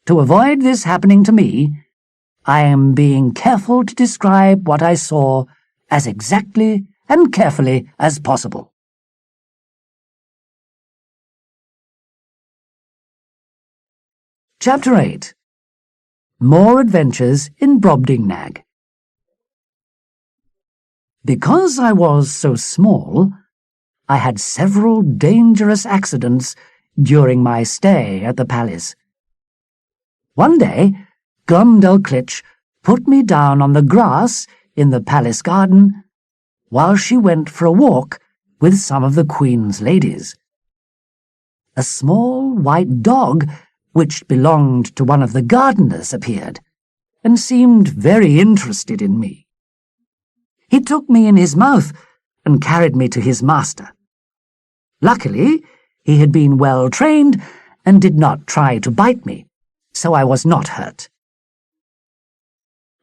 To avoid this happening to me, I am being careful to describe what I saw as exactly and carefully as possible. Chapter 8. More Adventures in Brobdingnag. Because I was so small, I had several dangerous accidents during my stay at the palace. One day, Glumdalclitch put me down on the grass in the palace garden while she went for a walk with some of the Queen's ladies. A small white dog, which belonged to one of the gardeners, appeared and seemed very interested in me. He took me in his mouth and carried me to his master. Luckily, he had been well trained and did not try to bite me, so I was not hurt.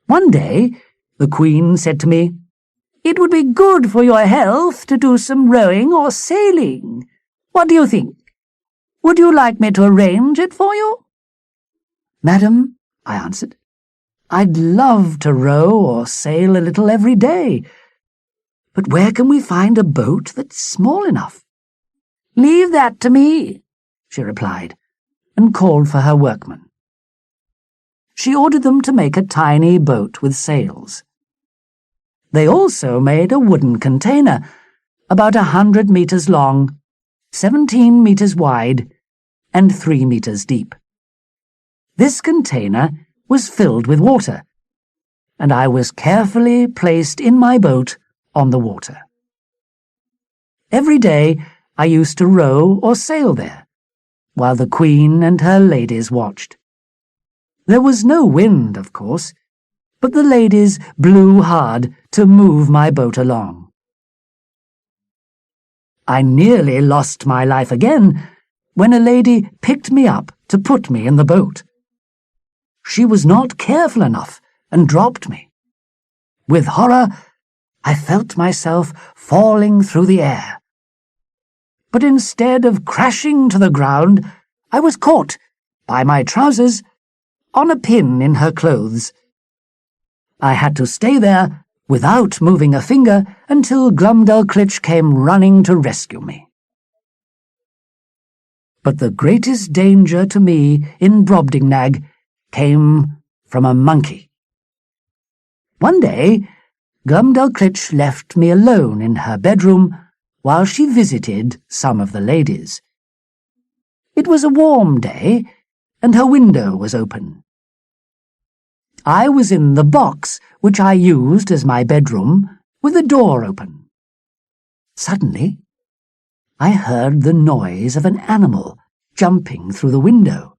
One day, the Queen said to me, "It would be good for your health to do some rowing or sailing. What do you think? Would you like me to arrange it for you?" "Madam," I answered, "I'd love to row or sail a little every day. But where can we find a boat that's small enough?" "Leave that to me," she replied, and called for her workmen. She ordered them to make a tiny boat with sails. They also made a wooden container, about 100 meters long, 17 meters wide, and 3 meters deep. This container was filled with water, and I was carefully placed in my boat on the water. Every day I used to row or sail there, while the Queen and her ladies watched. There was no wind, of course, but the ladies blew hard to move my boat along. I nearly lost my life again when a lady picked me up to put me in the boat. She was not careful enough and dropped me. With horror, I felt myself falling through the air. But instead of crashing to the ground, I was caught by my trousers on a pin in her clothes. I had to stay there without moving a finger until Glumdalclitch came running to rescue me. But the greatest danger to me in Brobdingnag came from a monkey. One day, Glumdalclitch left me alone in her bedroom while she visited some of the ladies. It was a warm day, and her window was open. I was in the box which I used as my bedroom, with the door open. Suddenly, I heard the noise of an animal jumping through the window,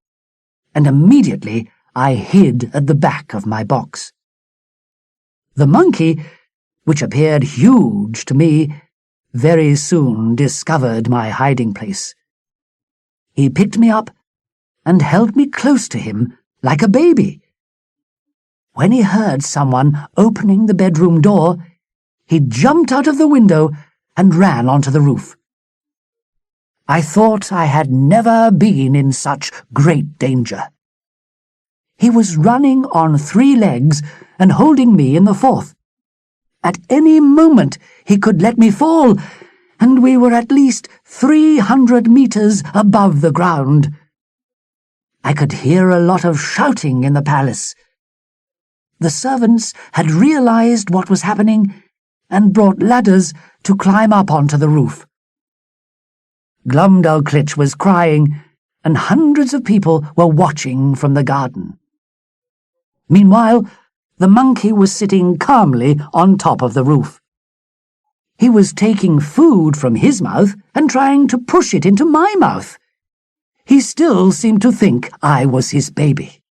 and immediately I hid at the back of my box. The monkey, which appeared huge to me, very soon discovered my hiding place. He picked me up and held me close to him like a baby. When he heard someone opening the bedroom door, he jumped out of the window and ran onto the roof. I thought I had never been in such great danger. He was running on 3 legs and holding me in the 4th. At any moment he could let me fall, and we were at least 300 meters above the ground. I could hear a lot of shouting in the palace. The servants had realized what was happening and brought ladders to climb up onto the roof. Glumdalclitch was crying, and hundreds of people were watching from the garden. Meanwhile, the monkey was sitting calmly on top of the roof. He was taking food from his mouth and trying to push it into my mouth. He still seemed to think I was his baby.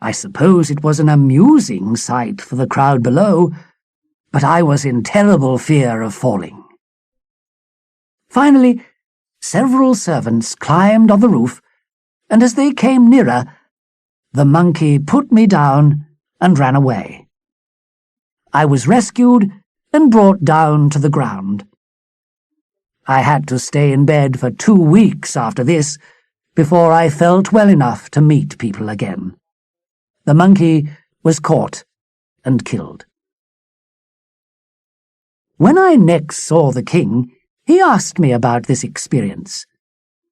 I suppose it was an amusing sight for the crowd below, but I was in terrible fear of falling. Finally, several servants climbed on the roof, and as they came nearer, the monkey put me down and ran away. I was rescued and brought down to the ground. I had to stay in bed for 2 weeks after this before I felt well enough to meet people again. The monkey was caught and killed. When I next saw the king, he asked me about this experience.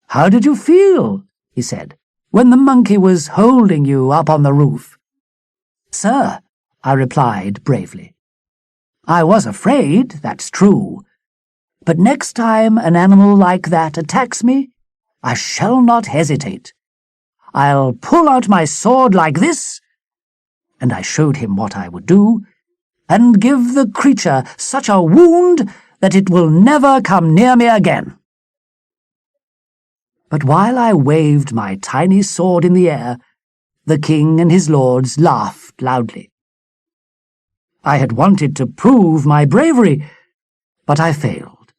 "How did you feel," he said, "when the monkey was holding you up on the roof?" "Sir," I replied bravely, "I was afraid, that's true. But next time an animal like that attacks me, I shall not hesitate. I'll pull out my sword like this," and I showed him what I would do, "and give the creature such a wound that it will never come near me again." But while I waved my tiny sword in the air, the king and his lords laughed loudly. I had wanted to prove my bravery, but I failed,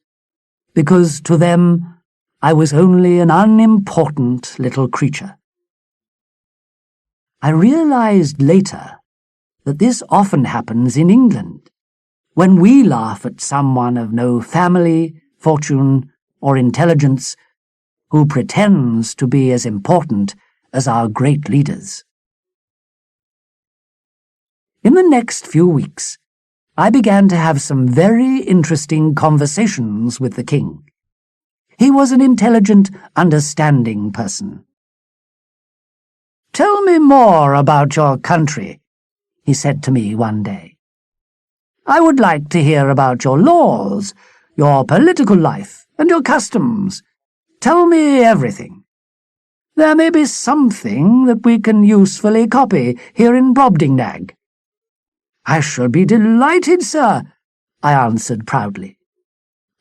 because to them I was only an unimportant little creature. I realized later that this often happens in England, when we laugh at someone of no family, fortune, or intelligence who pretends to be as important as our great leaders. In the next few weeks, I began to have some very interesting conversations with the king. He was an intelligent, understanding person. "Tell me more about your country," he said to me one day. "I would like to hear about your laws, your political life, and your customs. Tell me everything. There may be something that we can usefully copy here in Brobdingnag." "I should be delighted, sir," I answered proudly.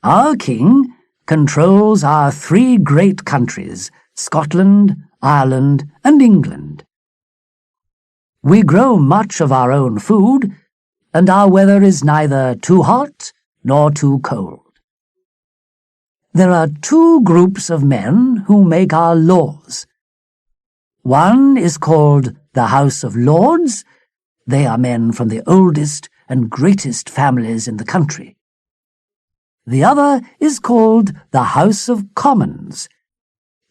"Our king controls our 3 great countries, Scotland, Ireland, and England. We grow much of our own food, and our weather is neither too hot nor too cold. There are 2 groups of men who make our laws. One is called the House of Lords. They are men from the oldest and greatest families in the country. The other is called the House of Commons.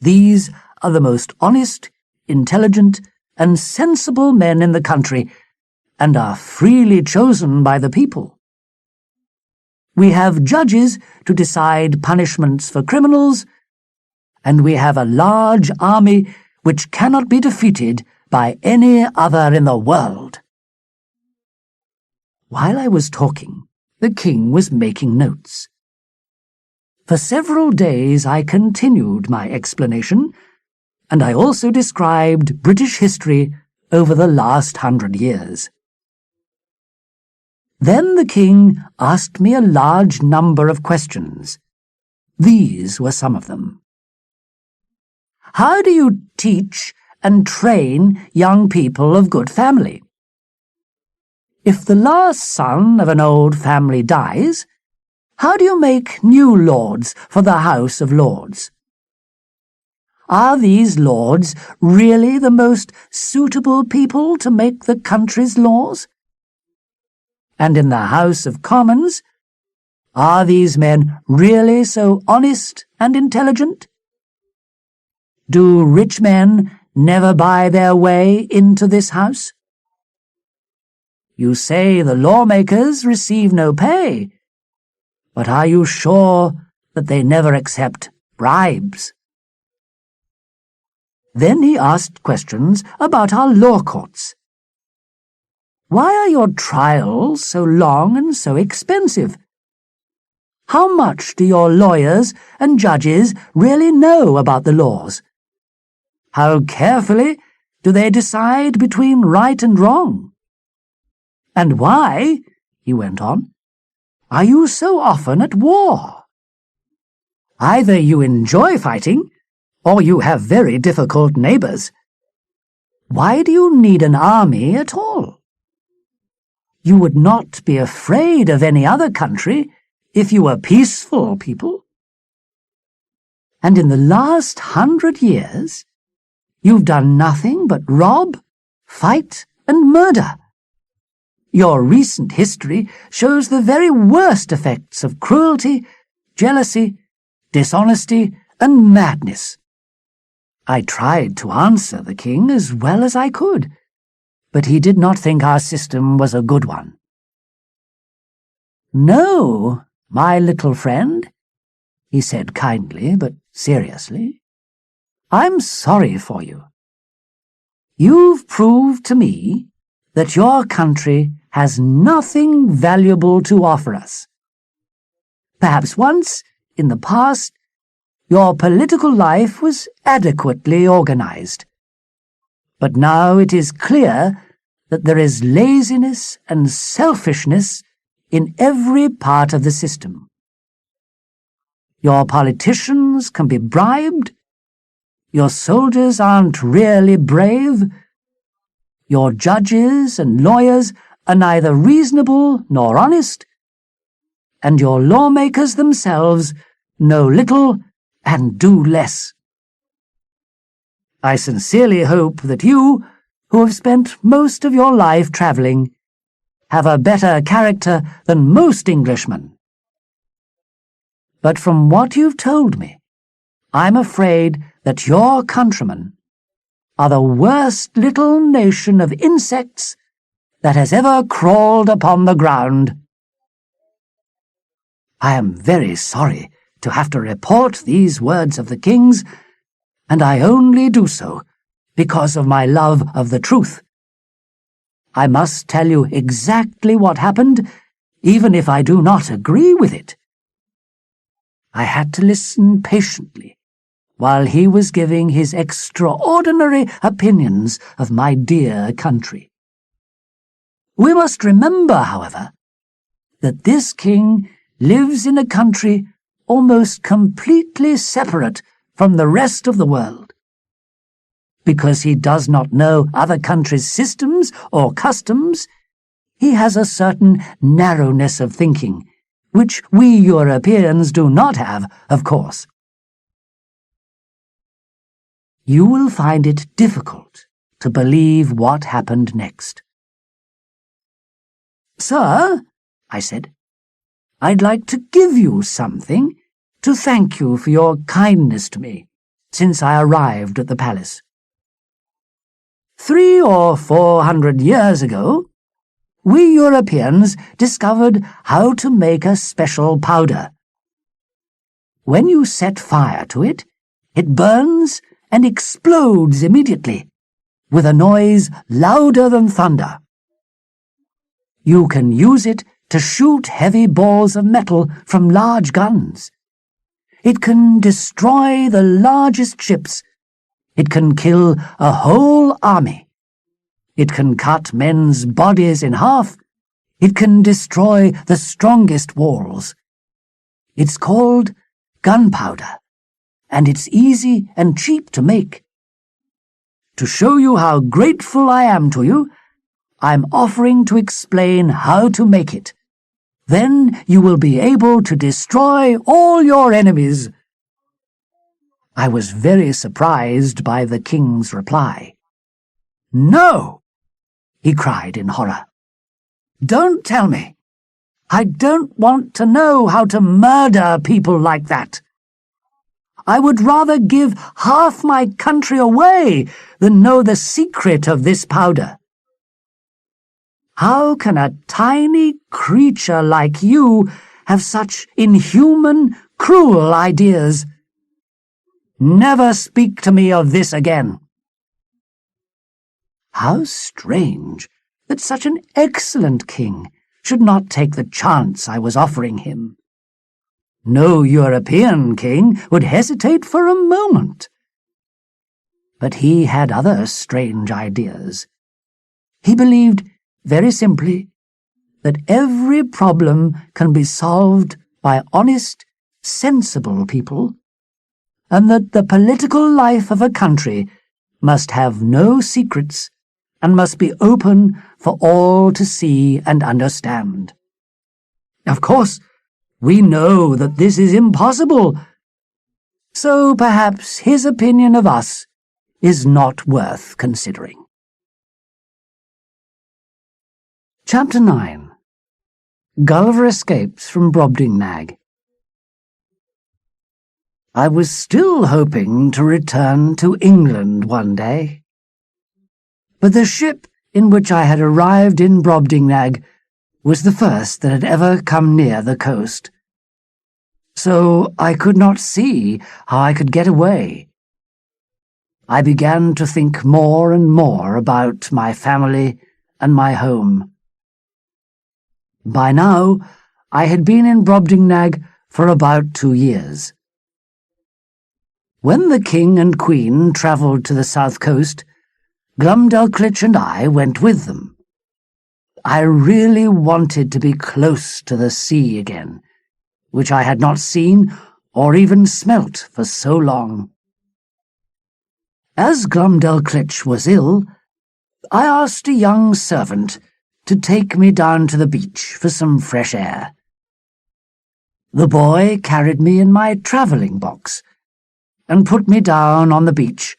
These are the most honest, intelligent, and sensible men in the country, and are freely chosen by the people. We have judges to decide punishments for criminals, and we have a large army which cannot be defeated by any other in the world." While I was talking, the king was making notes. For several days I continued my explanation and I also described British history over the last 100 years. Then the king asked me a large number of questions. These were some of them. How do you teach and train young people of good family? If the last son of an old family dies, how do you make new lords for the House of Lords? Are these lords really the most suitable people to make the country's laws? And in the House of Commons, are these men really so honest and intelligent? Do rich men never buy their way into this house? You say the lawmakers receive no pay, but are you sure that they never accept bribes? Then he asked questions about our law courts. Why are your trials so long and so expensive? How much do your lawyers and judges really know about the laws? How carefully do they decide between right and wrong? And why, he went on, are you so often at war? Either you enjoy fighting, or you have very difficult neighbours. Why do you need an army at all? You would not be afraid of any other country if you were peaceful people. And in the last 100 years, you've done nothing but rob, fight, and murder. Your recent history shows the very worst effects of cruelty, jealousy, dishonesty, and madness. I tried to answer the king as well as I could, but he did not think our system was a good one. No, my little friend, he said kindly but seriously, I'm sorry for you. You've proved to me that your country has nothing valuable to offer us. Perhaps once, in the past, your political life was adequately organized. But now it is clear that there is laziness and selfishness in every part of the system. Your politicians can be bribed, your soldiers aren't really brave, your judges and lawyers are neither reasonable nor honest, and your lawmakers themselves know little and do less. I sincerely hope that you, who have spent most of your life travelling, have a better character than most Englishmen. But from what you've told me, I'm afraid that your countrymen are the worst little nation of insects that has ever crawled upon the ground. I am very sorry to have to report these words of the king's, and I only do so because of my love of the truth. I must tell you exactly what happened, even if I do not agree with it. I had to listen patiently while he was giving his extraordinary opinions of my dear country. We must remember, however, that this king lives in a country almost completely separate from the rest of the world. Because he does not know other countries' systems or customs, he has a certain narrowness of thinking, which we Europeans do not have, of course. You will find it difficult to believe what happened next. Sir, I said, I'd like to give you something to thank you for your kindness to me since I arrived at the palace. 300 or 400 years ago, we Europeans discovered how to make a special powder. When you set fire to it, it burns and explodes immediately, with a noise louder than thunder. You can use it to shoot heavy balls of metal from large guns. It can destroy the largest ships, It can kill a whole army. It can cut men's bodies in half. It can destroy the strongest walls. It's called gunpowder, and it's easy and cheap to make. To show you how grateful I am to you, I'm offering to explain how to make it. Then you will be able to destroy all your enemies." I was very surprised by the king's reply. "No!" he cried in horror. "Don't tell me. I don't want to know how to murder people like that. I would rather give half my country away than know the secret of this powder. How can a tiny creature like you have such inhuman, cruel ideas? Never speak to me of this again." How strange that such an excellent king should not take the chance I was offering him. No European king would hesitate for a moment. But he had other strange ideas. He believed, very simply, that every problem can be solved by honest, sensible people, and that the political life of a country must have no secrets and must be open for all to see and understand. Of course, we know that this is impossible, so perhaps his opinion of us is not worth considering. Chapter 9. Gulliver escapes from Brobdingnag. I was still hoping to return to England one day, but the ship in which I had arrived in Brobdingnag was the first that had ever come near the coast, so I could not see how I could get away. I began to think more and more about my family and my home. By now, I had been in Brobdingnag for about 2 years. When the king and queen travelled to the south coast, Glumdalclitch and I went with them. I really wanted to be close to the sea again, which I had not seen or even smelt for so long. As Glumdalclitch was ill, I asked a young servant to take me down to the beach for some fresh air. The boy carried me in my travelling box and put me down on the beach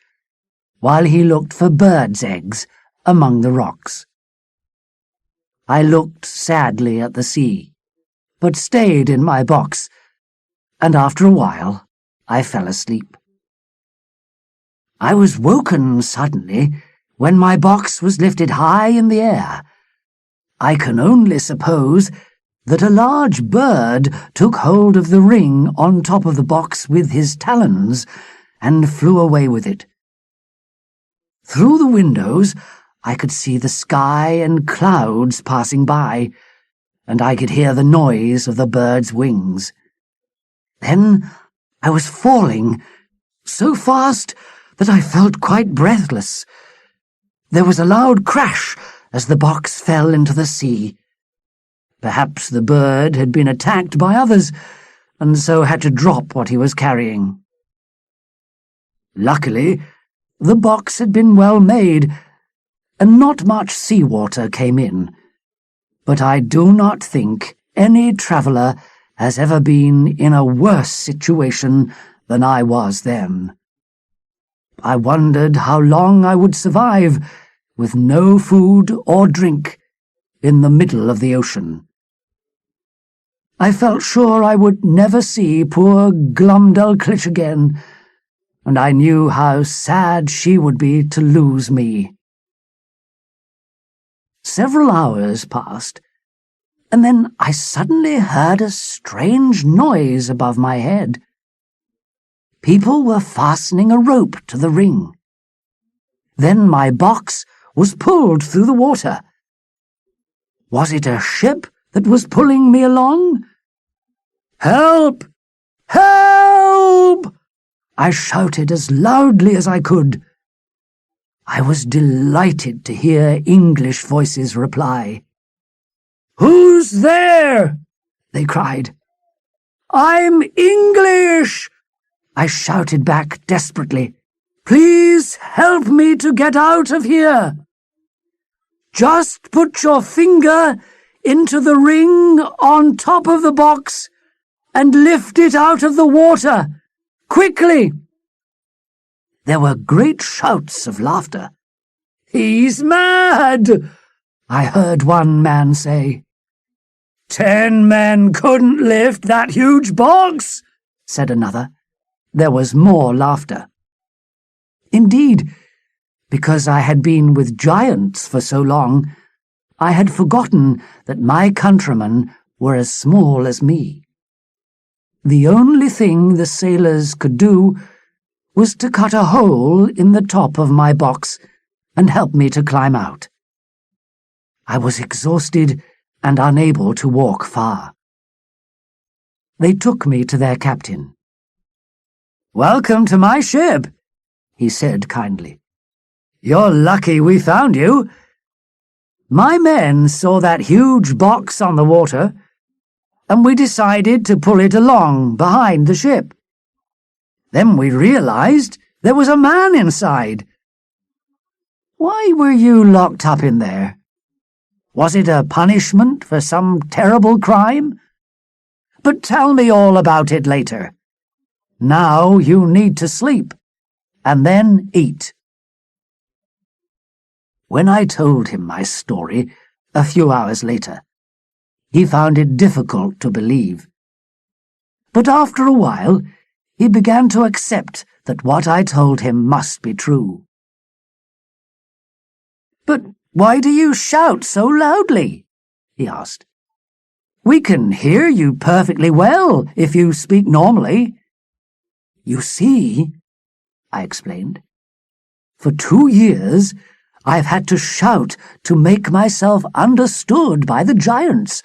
while he looked for birds' eggs among the rocks. I looked sadly at the sea, but stayed in my box, and after a while I fell asleep. I was woken suddenly when my box was lifted high in the air. I can only suppose that a large bird took hold of the ring on top of the box with his talons and flew away with it. Through the windows I could see the sky and clouds passing by, and I could hear the noise of the bird's wings. Then I was falling so fast that I felt quite breathless. There was a loud crash as the box fell into the sea. Perhaps the bird had been attacked by others, and so had to drop what he was carrying. Luckily, the box had been well made, and not much seawater came in, but I do not think any traveller has ever been in a worse situation than I was then. I wondered how long I would survive with no food or drink in the middle of the ocean. I felt sure I would never see poor Glumdalclitch again, and I knew how sad she would be to lose me. Several hours passed, and then I suddenly heard a strange noise above my head. People were fastening a rope to the ring. Then my box was pulled through the water. Was it a ship that was pulling me along? "Help! Help!" I shouted as loudly as I could. I was delighted to hear English voices reply. "Who's there?" they cried. "I'm English!" I shouted back desperately. "Please help me to get out of here. Just put your finger into the ring on top of the box and lift it out of the water. Quickly!" There were great shouts of laughter. "He's mad!" I heard one man say. "10 men couldn't lift that huge box," said another. There was more laughter. Indeed, because I had been with giants for so long, I had forgotten that my countrymen were as small as me. The only thing the sailors could do was to cut a hole in the top of my box and help me to climb out. I was exhausted and unable to walk far. They took me to their captain. "Welcome to my ship," he said kindly. "You're lucky we found you. My men saw that huge box on the water, and we decided to pull it along behind the ship. Then we realized there was a man inside. Why were you locked up in there? Was it a punishment for some terrible crime? But tell me all about it later. Now you need to sleep, and then eat." When I told him my story a few hours later, he found it difficult to believe. But after a while, he began to accept that what I told him must be true. "But why do you shout so loudly?" he asked. "We can hear you perfectly well if you speak normally." "You see," I explained, "for 2 years I've had to shout to make myself understood by the giants.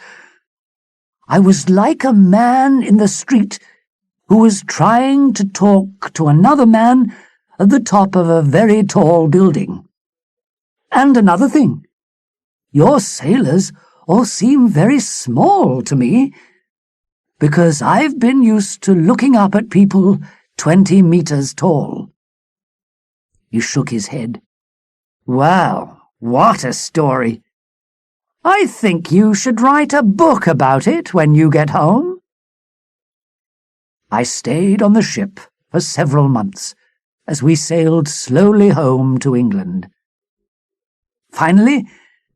I was like a man in the street who was trying to talk to another man at the top of a very tall building. And another thing, your sailors all seem very small to me, because I've been used to looking up at people 20 meters tall." He shook his head. "Well, what a story! I think you should write a book about it when you get home." I stayed on the ship for several months as we sailed slowly home to England. Finally,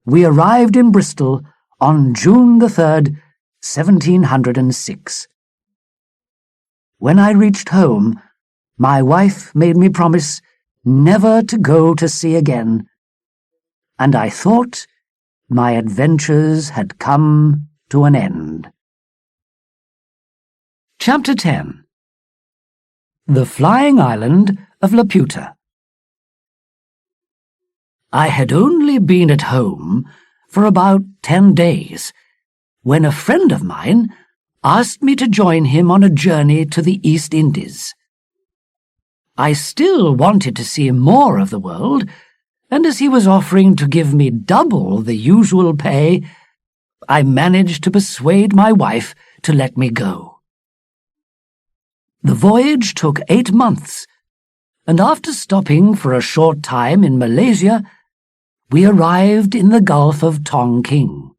we arrived in Bristol on June the 3rd, 1706. When I reached home, my wife made me promise never to go to sea again, and I thought my adventures had come to an end. Chapter 10. The Flying Island of Laputa. I had only been at home for about 10 days when a friend of mine asked me to join him on a journey to the East Indies. I still wanted to see more of the world, and as he was offering to give me double the usual pay, I managed to persuade my wife to let me go. The voyage took 8 months, and after stopping for a short time in Malaysia, we arrived in the Gulf of Tonkin.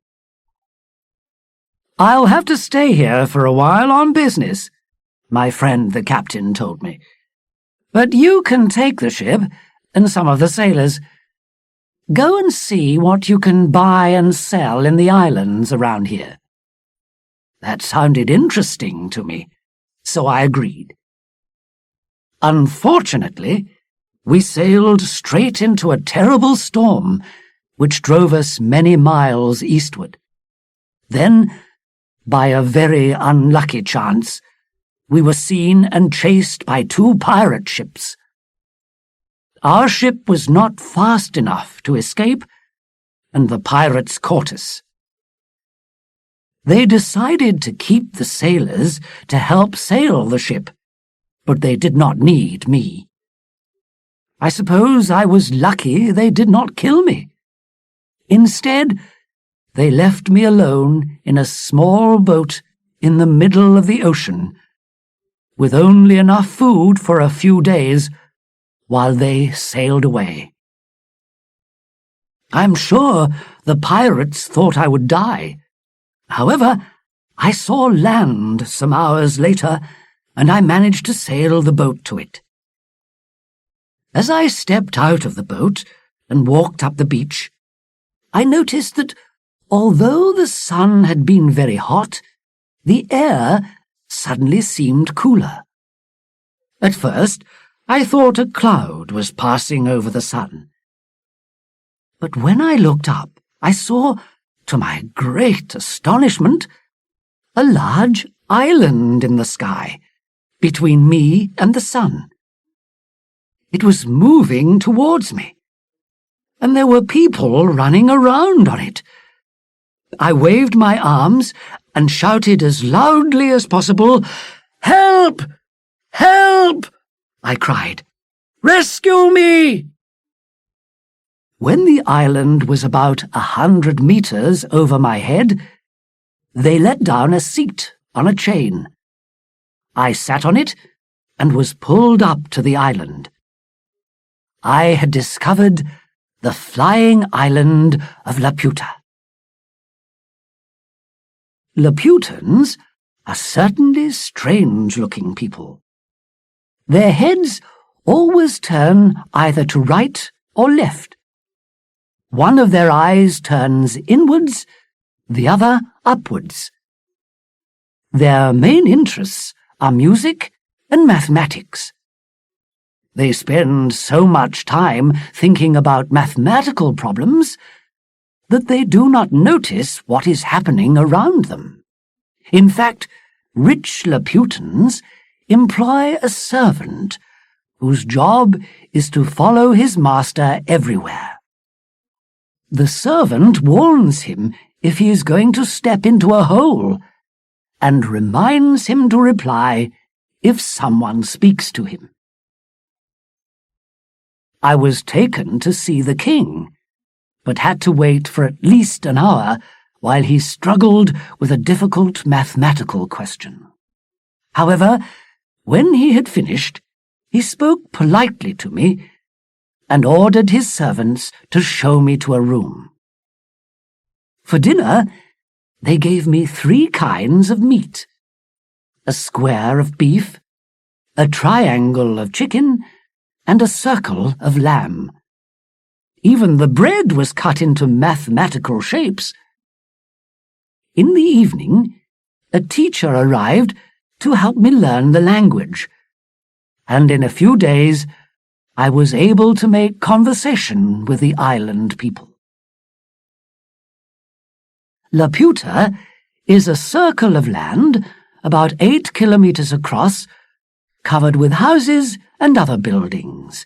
"I'll have to stay here for a while on business," my friend the captain told me. "But you can take the ship and some of the sailors. Go and see what you can buy and sell in the islands around here." That sounded interesting to me, so I agreed. Unfortunately, we sailed straight into a terrible storm, which drove us many miles eastward. Then, by a very unlucky chance, we were seen and chased by 2 pirate ships. Our ship was not fast enough to escape, and the pirates caught us. They decided to keep the sailors to help sail the ship, but they did not need me. I suppose I was lucky they did not kill me. Instead, they left me alone in a small boat in the middle of the ocean, with only enough food for a few days while they sailed away. I'm sure the pirates thought I would die. However, I saw land some hours later, and I managed to sail the boat to it. As I stepped out of the boat and walked up the beach, I noticed that although the sun had been very hot, the air suddenly seemed cooler. At first, I thought a cloud was passing over the sun. But when I looked up, I saw, to my great astonishment, a large island in the sky, between me and the sun. It was moving towards me, and there were people running around on it. I waved my arms and shouted as loudly as possible, "Help! Help!" I cried. "Rescue me!" When the island was about 100 meters over my head, they let down a seat on a chain. I sat on it and was pulled up to the island. I had discovered the flying island of Laputa. Laputans are certainly strange-looking people. Their heads always turn either to right or left. One of their eyes turns inwards, the other upwards. Their main interests are music and mathematics. They spend so much time thinking about mathematical problems that they do not notice what is happening around them. In fact, rich Laputans employ a servant whose job is to follow his master everywhere. The servant warns him if he is going to step into a hole and reminds him to reply if someone speaks to him. I was taken to see the king, but had to wait for at least an hour while he struggled with a difficult mathematical question. However, when he had finished, he spoke politely to me and ordered his servants to show me to a room. For dinner, they gave me 3 kinds of meat: a square of beef, a triangle of chicken, and a circle of lamb. Even the bread was cut into mathematical shapes. In the evening, a teacher arrived to help me learn the language, and in a few days I was able to make conversation with the island people. Laputa is a circle of land about 8 kilometers across, covered with houses and other buildings.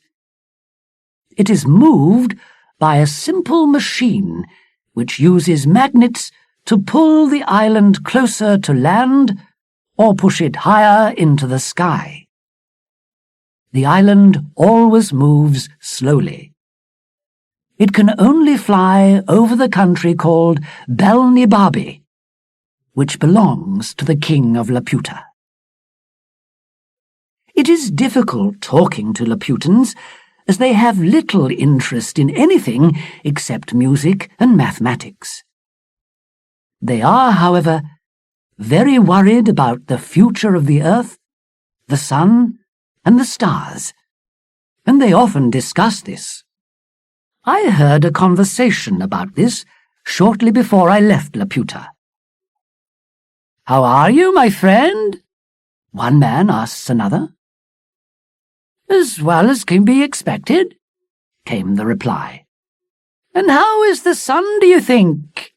It is moved by a simple machine which uses magnets to pull the island closer to land or push it higher into the sky. The island always moves slowly. It can only fly over the country called Belnibabi, which belongs to the king of Laputa. It is difficult talking to Laputans, as they have little interest in anything except music and mathematics. They are, however, very worried about the future of the earth, the sun, and the stars, and they often discuss this. I heard a conversation about this shortly before I left Laputa. "How are you, my friend?" one man asks another. "As well as can be expected," came the reply. "And how is the sun, do you think?"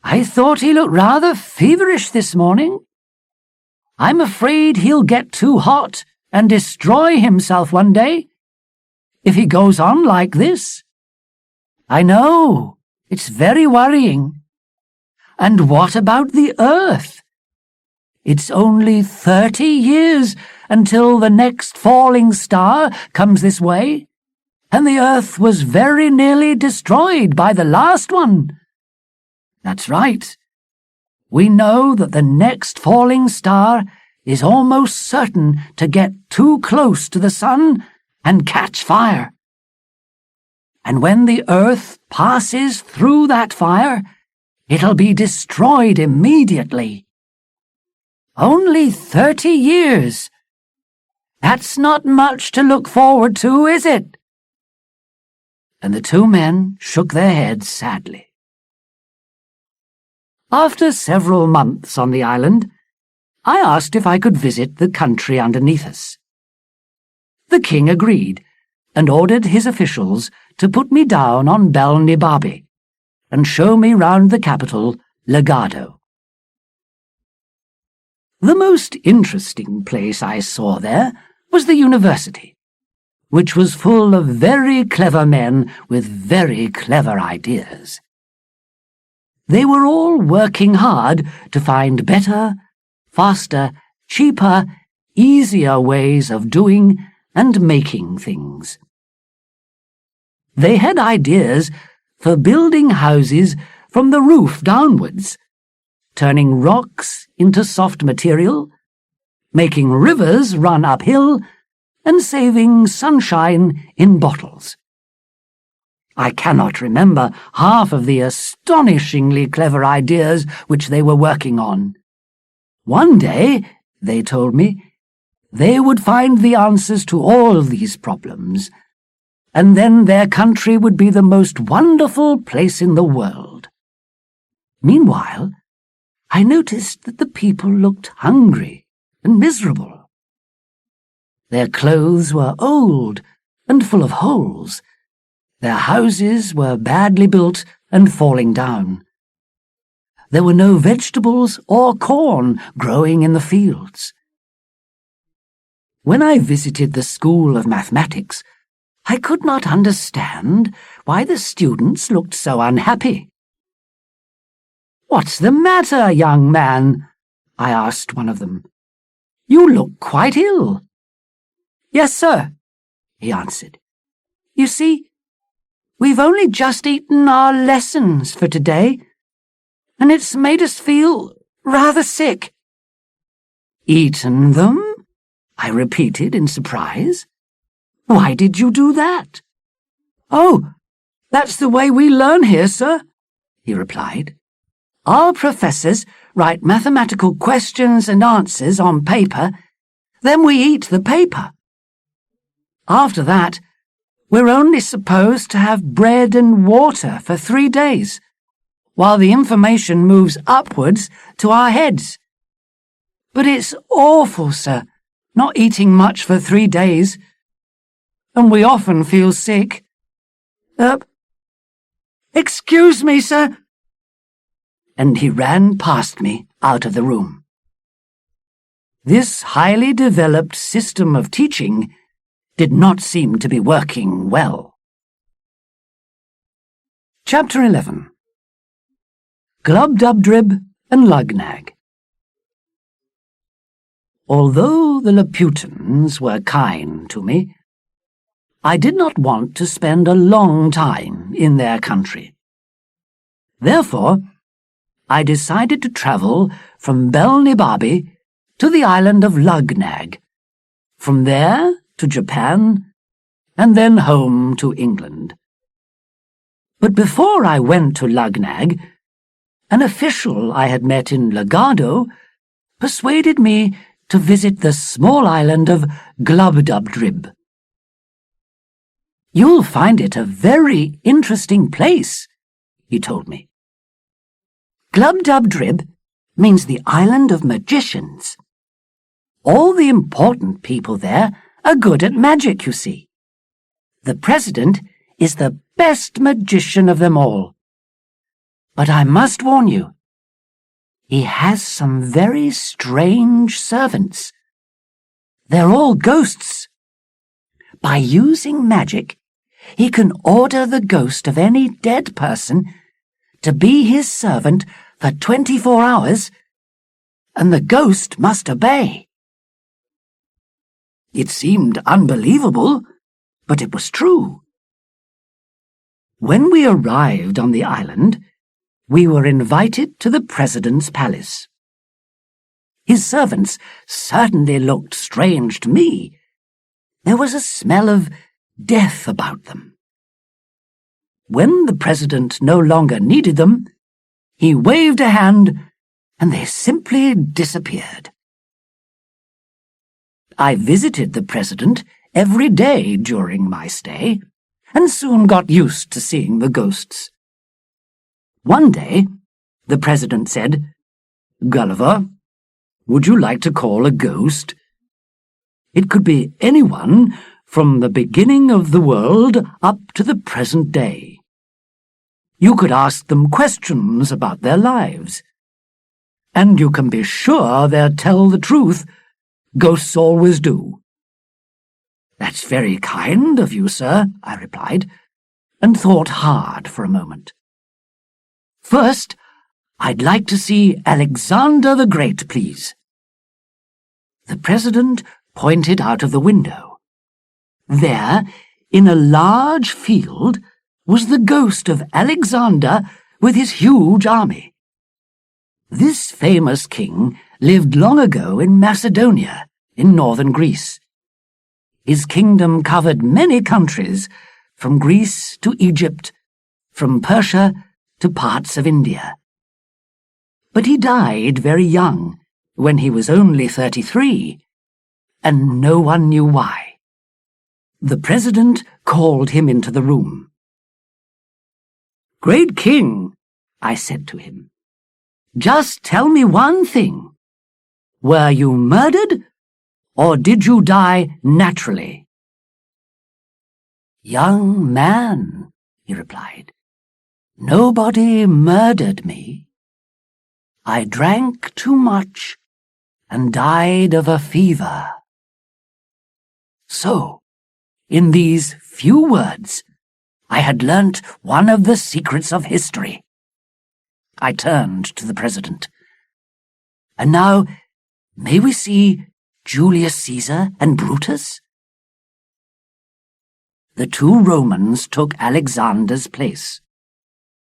"I thought he looked rather feverish this morning. I'm afraid he'll get too hot and destroy himself one day, if he goes on like this. I know, it's very worrying. And what about the earth? It's only 30 years until the next falling star comes this way, and the earth was very nearly destroyed by the last one. That's right. We know that the next falling star is almost certain to get too close to the sun and catch fire. And when the earth passes through that fire, it'll be destroyed immediately. Only 30 years. That's not much to look forward to, is it? And the two men shook their heads sadly. After several months on the island, I asked if I could visit the country underneath us. The king agreed and ordered his officials to put me down on Belnibabi and show me round the capital, Legado. The most interesting place I saw there was the university, which was full of very clever men with very clever ideas. They were all working hard to find better, faster, cheaper, easier ways of doing and making things. They had ideas for building houses from the roof downwards, turning rocks into soft material, making rivers run uphill, and saving sunshine in bottles. I cannot remember half of the astonishingly clever ideas which they were working on. One day, they told me, they would find the answers to all these problems, and then their country would be the most wonderful place in the world. Meanwhile, I noticed that the people looked hungry and miserable. Their clothes were old and full of holes. Their houses were badly built and falling down. There were no vegetables or corn growing in the fields. When I visited the School of Mathematics, I could not understand why the students looked so unhappy. "What's the matter, young man?" I asked one of them. "You look quite ill." "Yes, sir," he answered. "You see, we've only just eaten our lessons for today, and it's made us feel rather sick." "Eaten them?" I repeated in surprise. "Why did you do that?" "Oh, that's the way we learn here, sir," he replied. "Our professors write mathematical questions and answers on paper, then we eat the paper. After that, we're only supposed to have bread and water for 3 days, while the information moves upwards to our heads. But it's awful, sir, not eating much for 3 days, and we often feel sick. Excuse me, sir." And he ran past me out of the room. This highly developed system of teaching did not seem to be working well. Chapter 11. Glubbdubdrib and Lugnag. Although the Laputans were kind to me, I did not want to spend a long time in their country. Therefore, I decided to travel from Belnibabi to the island of Lugnag, from there to Japan, and then home to England. But before I went to Lugnag, an official I had met in Legado persuaded me to visit the small island of Glubbdubdrib. "You'll find it a very interesting place," he told me. Glubbdubdrib means the island of magicians. All the important people there are good at magic, you see. The president is the best magician of them all. But I must warn you, he has some very strange servants. They're all ghosts. By using magic, he can order the ghost of any dead person to be his servant for 24 hours, and the ghost must obey. It seemed unbelievable, but it was true. When we arrived on the island, we were invited to the president's palace. His servants certainly looked strange to me. There was a smell of death about them. When the president no longer needed them, he waved a hand and they simply disappeared. I visited the president every day during my stay and soon got used to seeing the ghosts. One day, the president said, "Gulliver, would you like to call a ghost? It could be anyone from the beginning of the world up to the present day. You could ask them questions about their lives, and you can be sure they'll tell the truth. Ghosts always do." "That's very kind of you, sir," I replied, and thought hard for a moment. "First, I'd like to see Alexander the Great, please." The president pointed out of the window. There, in a large field, was the ghost of Alexander with his huge army. This famous king lived long ago in Macedonia, in northern Greece. His kingdom covered many countries, from Greece to Egypt, from Persia to parts of India. But he died very young, when he was only 33, and no one knew why. The president called him into the room. "Great king," I said to him, "just tell me one thing. Were you murdered, or did you die naturally?" "Young man," he replied, "nobody murdered me. I drank too much and died of a fever." So, in these few words, I had learnt one of the secrets of history. I turned to the president. "And now, may we see Julius Caesar and Brutus?" The two Romans took Alexander's place.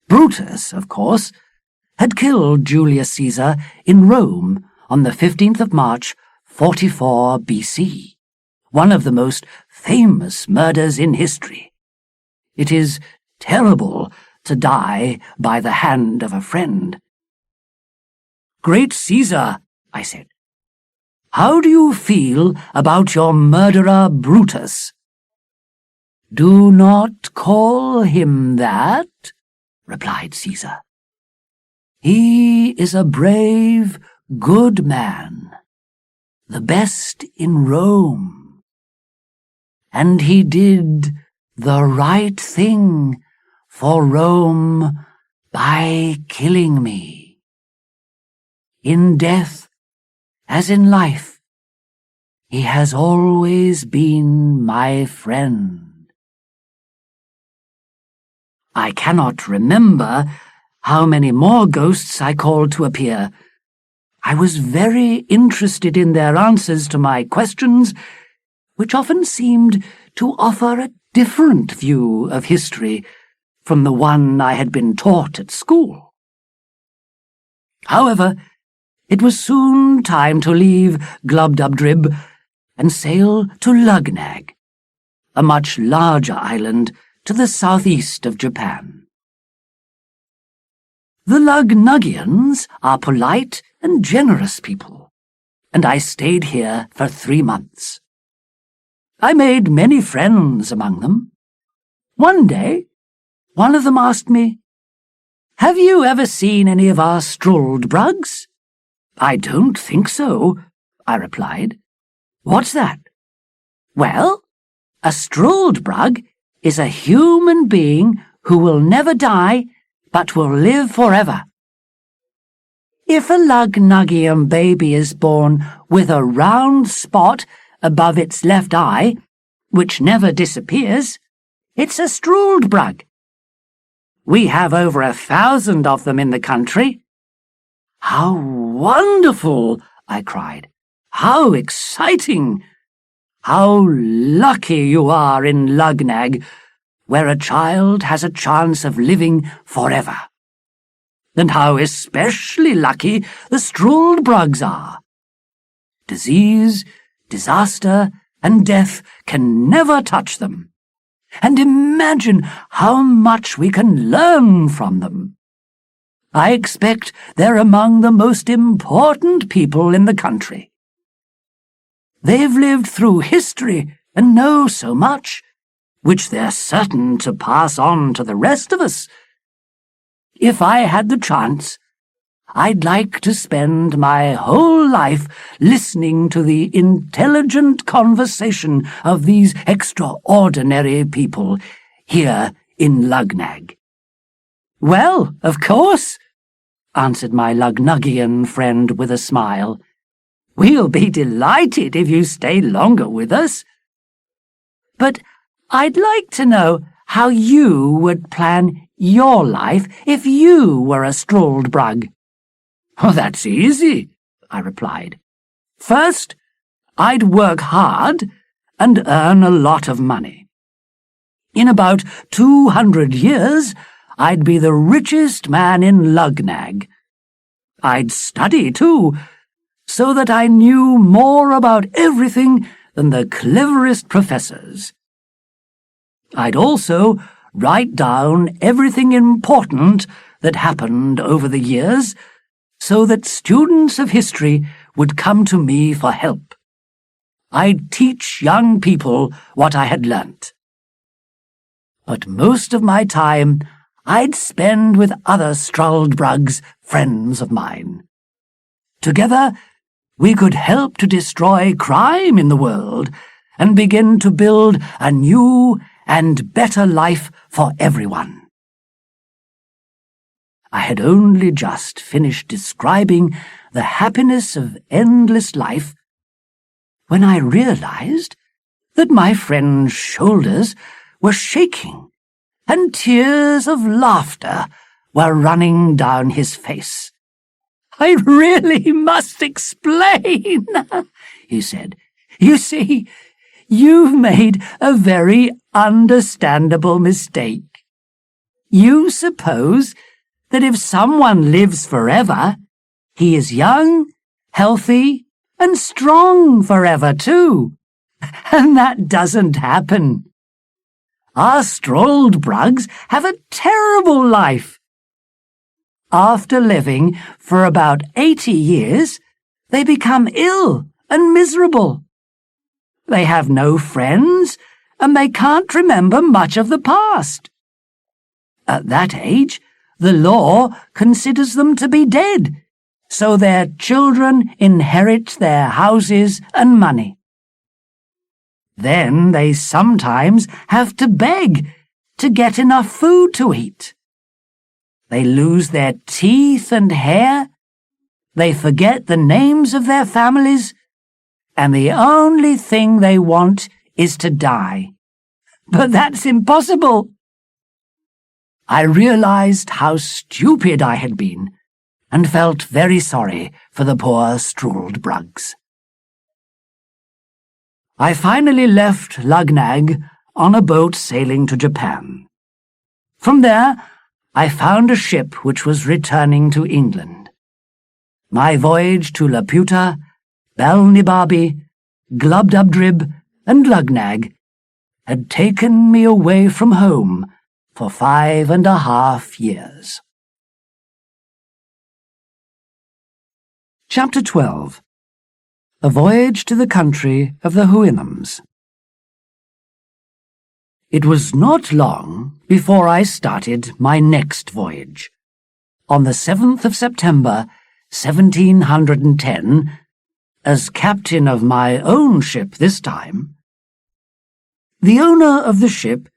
Brutus, of course, had killed Julius Caesar in Rome on the 15th of March, 44 BC, one of the most famous murders in history. It is terrible to die by the hand of a friend. "Great Caesar," I said, "how do you feel about your murderer Brutus?" "Do not call him that," replied Caesar. "He is a brave, good man, the best in Rome, and he did the right thing for Rome by killing me. In death, as in life, he has always been my friend." I cannot remember how many more ghosts I called to appear. I was very interested in their answers to my questions, which often seemed to offer a different view of history from the one I had been taught at school. However, it was soon time to leave Glubbdubdrib and sail to Lugnag, a much larger island to the southeast of Japan. The Lugnugians are polite and generous people, and I stayed here for 3 months. I made many friends among them. One day, one of them asked me, "Have you ever seen any of our Struldbrugs?" "I don't think so," I replied. "What's that?" "Well, a Struldbrug is a human being who will never die, but will live forever. If a Lugnugian baby is born with a round spot above its left eye, which never disappears, it's a Struldbrug. We have over 1,000 of them in the country." "How wonderful!" I cried. "How exciting! how lucky you are in Lugnag, where a child has a chance of living forever, and how especially lucky the Struldbrugs are. Disease, disaster, and death can never touch them. And imagine how much we can learn from them. I expect they're among the most important people in the country. They've lived through history and know so much, which they're certain to pass on to the rest of us. If I had the chance, I'd like to spend my whole life listening to the intelligent conversation of these extraordinary people here in Lugnag. Well, of course, answered my Lugnuggian friend with a smile. We'll be delighted if you stay longer with us. But I'd like to know how you would plan your life if you were a Struldbrug. Oh, that's easy, I replied. First, I'd work hard and earn a lot of money. In about 200 years, I'd be the richest man in Lugnag. I'd study, too, so that I knew more about everything than the cleverest professors. I'd also write down everything important that happened over the years, so that students of history would come to me for help. I'd teach young people what I had learnt. But most of my time I'd spend with other Struldbrugs, friends of mine. Together, we could help to destroy crime in the world and begin to build a new and better life for everyone. I had only just finished describing the happiness of endless life when I realized that my friend's shoulders were shaking and tears of laughter were running down his face. I really must explain, he said. You see, you've made a very understandable mistake. You suppose that if someone lives forever, he is young, healthy, and strong forever too. And that doesn't happen. Our Struldbrugs have a terrible life. After living for about 80 years, they become ill and miserable. They have no friends, and they can't remember much of the past. At that age, the law considers them to be dead, so their children inherit their houses and money. Then they sometimes have to beg to get enough food to eat. They lose their teeth and hair, they forget the names of their families, and the only thing they want is to die. But that's impossible. I realized how stupid I had been, and felt very sorry for the poor Struldbrugs. I finally left Lugnag on a boat sailing to Japan. From there, I found a ship which was returning to England. My voyage to Laputa, Balnibarbi, Glubdubdrib, and Lugnag had taken me away from home for 5.5 years. Chapter 12. A Voyage to the Country of the Houyhnhnms. It was not long before I started my next voyage. On the 7th of September, 1710, as captain of my own ship this time, the owner of the ship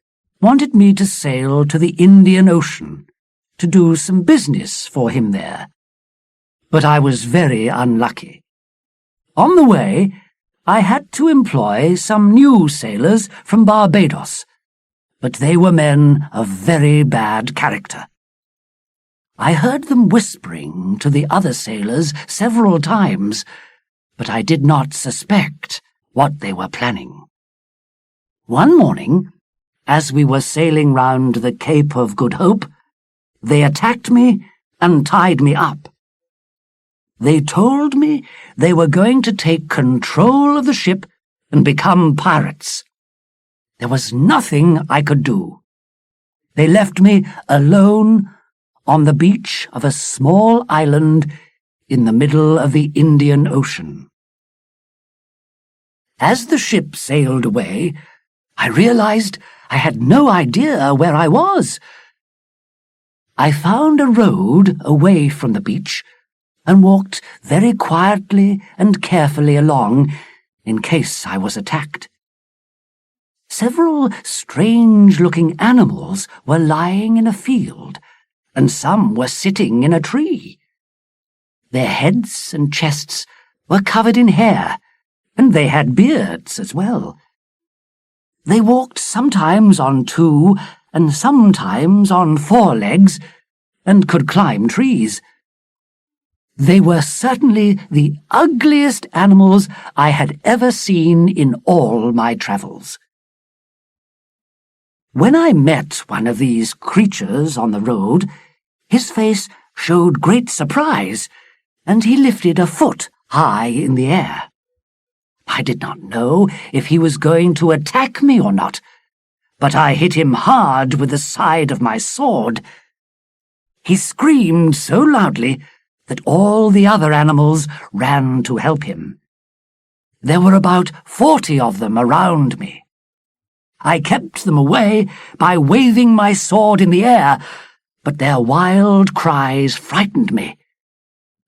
wanted me to sail to the Indian Ocean to do some business for him there. But I was very unlucky. On the way, I had to employ some new sailors from Barbados, but they were men of very bad character. I heard them whispering to the other sailors several times, but I did not suspect what they were planning. One morning, as we were sailing round the Cape of Good Hope, they attacked me and tied me up. They told me they were going to take control of the ship and become pirates. There was nothing I could do. They left me alone on the beach of a small island in the middle of the Indian Ocean. As the ship sailed away, I realized I had no idea where I was. I found a road away from the beach and walked very quietly and carefully along in case I was attacked. Several strange-looking animals were lying in a field, and some were sitting in a tree. Their heads and chests were covered in hair, and they had beards as well. They walked sometimes on 2 and sometimes on 4 legs, and could climb trees. They were certainly the ugliest animals I had ever seen in all my travels. When I met one of these creatures on the road, his face showed great surprise, and he lifted a foot high in the air. I did not know if he was going to attack me or not, but I hit him hard with the side of my sword. He screamed so loudly that all the other animals ran to help him. There were about 40 of them around me. I kept them away by waving my sword in the air, but their wild cries frightened me,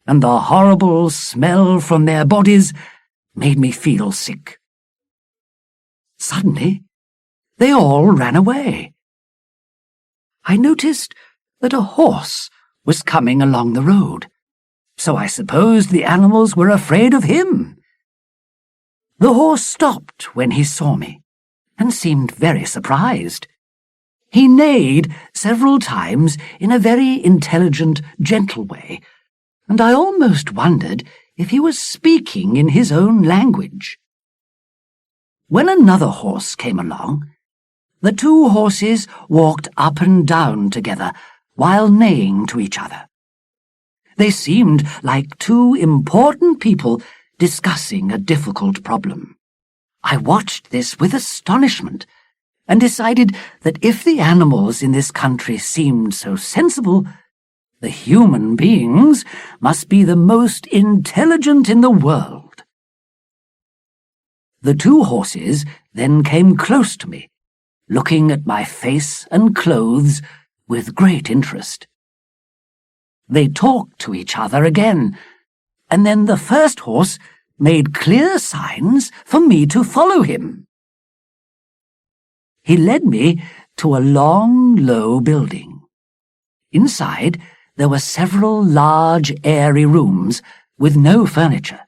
and the horrible smell from their bodies made me feel sick. Suddenly, they all ran away. I noticed that a horse was coming along the road, so I supposed the animals were afraid of him. The horse stopped when he saw me, and seemed very surprised. He neighed several times in a very intelligent, gentle way, and I almost wondered if he was speaking in his own language. When another horse came along, the 2 horses walked up and down together while neighing to each other. They seemed like 2 important people discussing a difficult problem. I watched this with astonishment and decided that if the animals in this country seemed so sensible, the human beings must be the most intelligent in the world. The 2 horses then came close to me, looking at my face and clothes with great interest. They talked to each other again, and then the first horse made clear signs for me to follow him. He led me to a long, low building. Inside, there were several large, airy rooms with no furniture.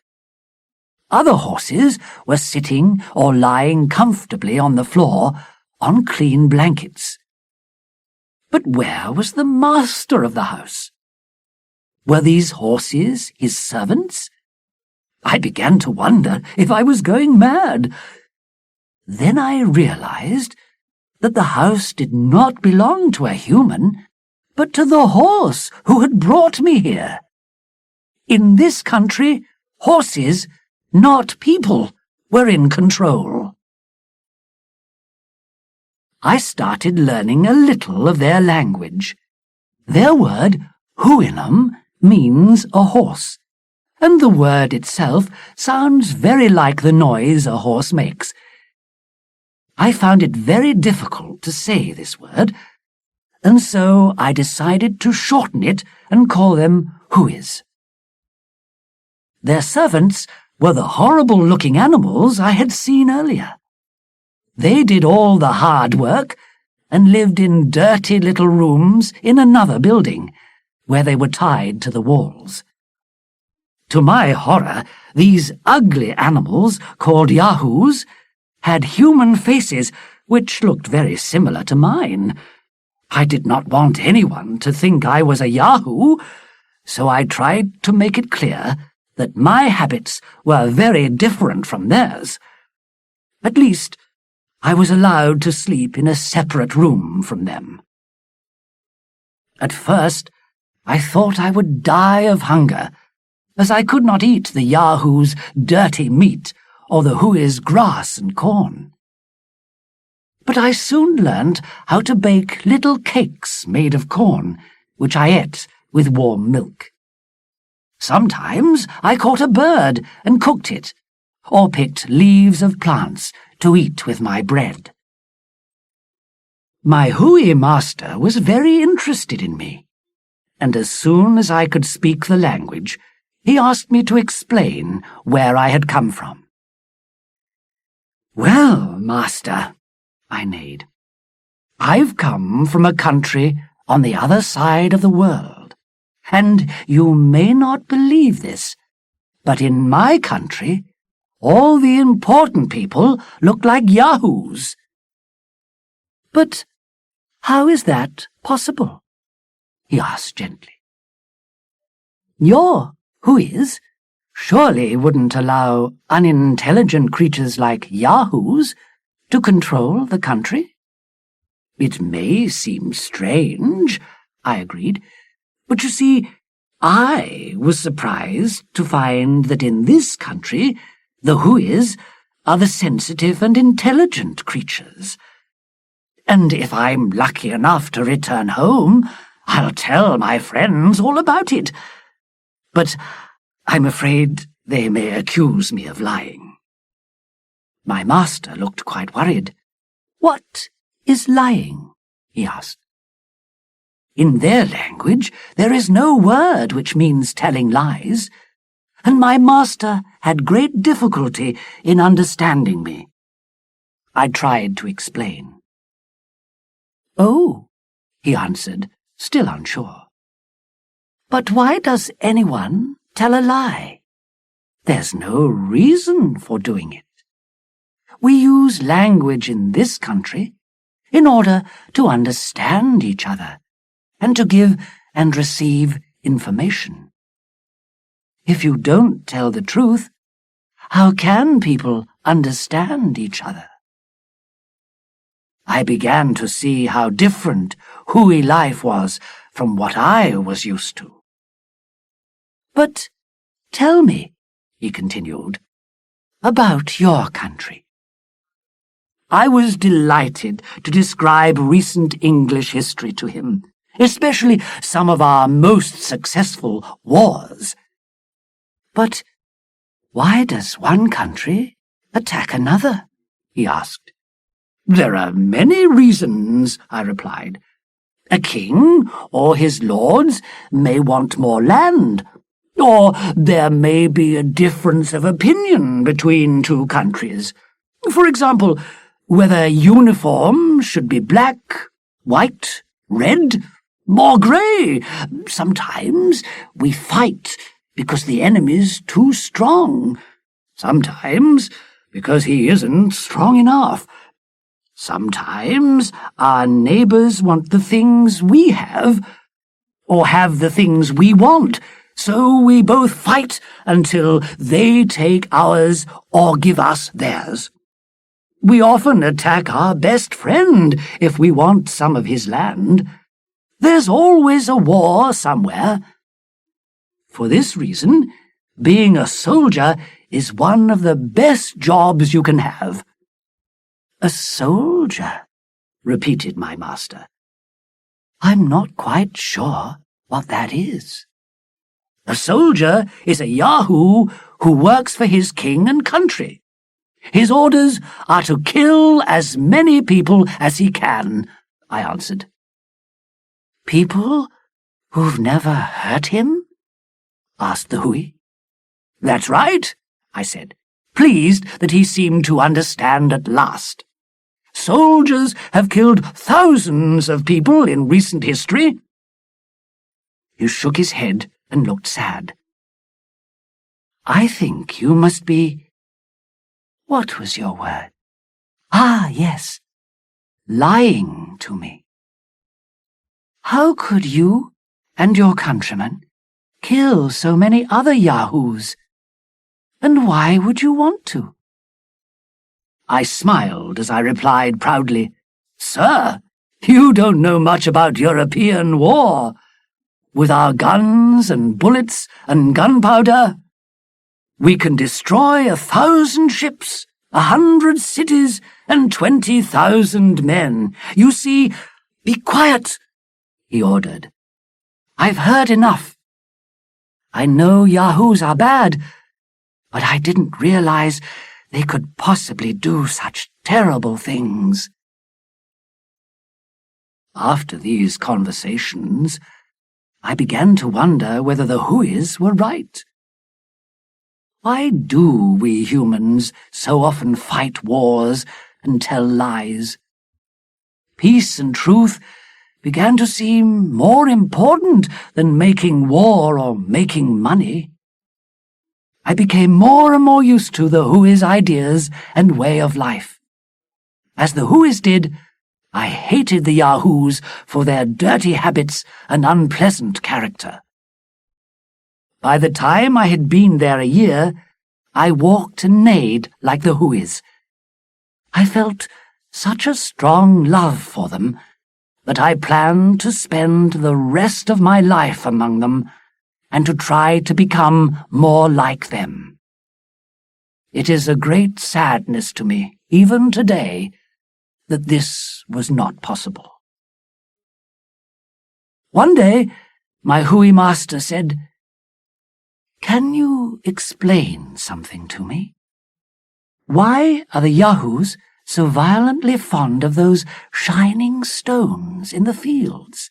Other horses were sitting or lying comfortably on the floor on clean blankets. But where was the master of the house? Were these horses his servants? I began to wonder if I was going mad. Then I realized that the house did not belong to a human, but to the horse who had brought me here. In this country, horses, not people, were in control. I started learning a little of their language. Their word, huinum, means a horse, and the word itself sounds very like the noise a horse makes. I found it very difficult to say this word, and so I decided to shorten it and call them huis. Their servants were the horrible-looking animals I had seen earlier. They did all the hard work and lived in dirty little rooms in another building, where they were tied to the walls. To my horror, these ugly animals, called yahoos, had human faces which looked very similar to mine. I did not want anyone to think I was a yahoo, so I tried to make it clear that my habits were very different from theirs, At least, I was allowed to sleep in a separate room from them. At first, I thought I would die of hunger, as I could not eat the Yahoo's dirty meat or the Hui's grass and corn. But I soon learned how to bake little cakes made of corn, which I ate with warm milk. Sometimes I caught a bird and cooked it, or picked leaves of plants to eat with my bread. My Hui master was very interested in me, and as soon as I could speak the language, he asked me to explain where I had come from. "Well, master," I neighed, "I've come from a country on the other side of the world, and you may not believe this, but in my country, all the important people look like yahoos." "But how is that possible?" he asked gently. "Your Huis surely wouldn't allow unintelligent creatures like yahoos to control the country?" "It may seem strange," I agreed, "but you see, I was surprised to find that in this country the Huis are the sensitive and intelligent creatures. And if I'm lucky enough to return home, I'll tell my friends all about it. But I'm afraid they may accuse me of lying." My master looked quite worried. "What is lying?" he asked. "In their language there is no word which means telling lies, and my master had great difficulty in understanding me." I tried to explain. "Oh," he answered, still unsure. "But why does anyone tell a lie? There's no reason for doing it. We use language in this country in order to understand each other and to give and receive information. If you don't tell the truth, how can people understand each other?" I began to see how different Hui life was from what I was used to. "But tell me," he continued, "about your country." I was delighted to describe recent English history to him, especially some of our most successful wars. "But why does one country attack another?" he asked. "There are many reasons," I replied. "A king or his lords may want more land, or there may be a difference of opinion between two countries. For example, whether uniform should be black, white, red, or grey. Sometimes we fight because the enemy's too strong. Sometimes because he isn't strong enough. Sometimes our neighbours want the things we have, or have the things we want, so we both fight until they take ours or give us theirs. We often attack our best friend if we want some of his land. There's always a war somewhere. For this reason, being a soldier is one of the best jobs you can have." "A soldier," repeated my master. "I'm not quite sure what that is." "A soldier is a Yahoo who works for his king and country. His orders are to kill as many people as he can," I answered. "People who've never hurt him?" asked the Hui. "That's right," I said, pleased that he seemed to understand at last. "Soldiers have killed thousands of people in recent history." He shook his head and looked sad. "I think you must be—" "What was your word?" "Ah, yes, lying to me." "How could you and your countrymen kill so many other Yahoos? And why would you want to?" I smiled as I replied proudly, "Sir, you don't know much about European war. With our guns and bullets and gunpowder, we can destroy 1,000 ships, 100 cities, and 20,000 men. You see—" "Be quiet," he ordered. "I've heard enough. I know Yahoos are bad, but I didn't realize they could possibly do such terrible things." After these conversations, I began to wonder whether the Huis were right. Why do we humans so often fight wars and tell lies? Peace and truth began to seem more important than making war or making money. I became more and more used to the Huis' ideas and way of life. As the Huis did, I hated the Yahoos for their dirty habits and unpleasant character. By the time I had been there a year, I walked and neighed like the Huis. I felt such a strong love for them that I planned to spend the rest of my life among them and to try to become more like them. It is a great sadness to me, even today, that this was not possible. One day, my Hui master said, "Can you explain something to me? Why are the Yahoos so violently fond of those shining stones in the fields?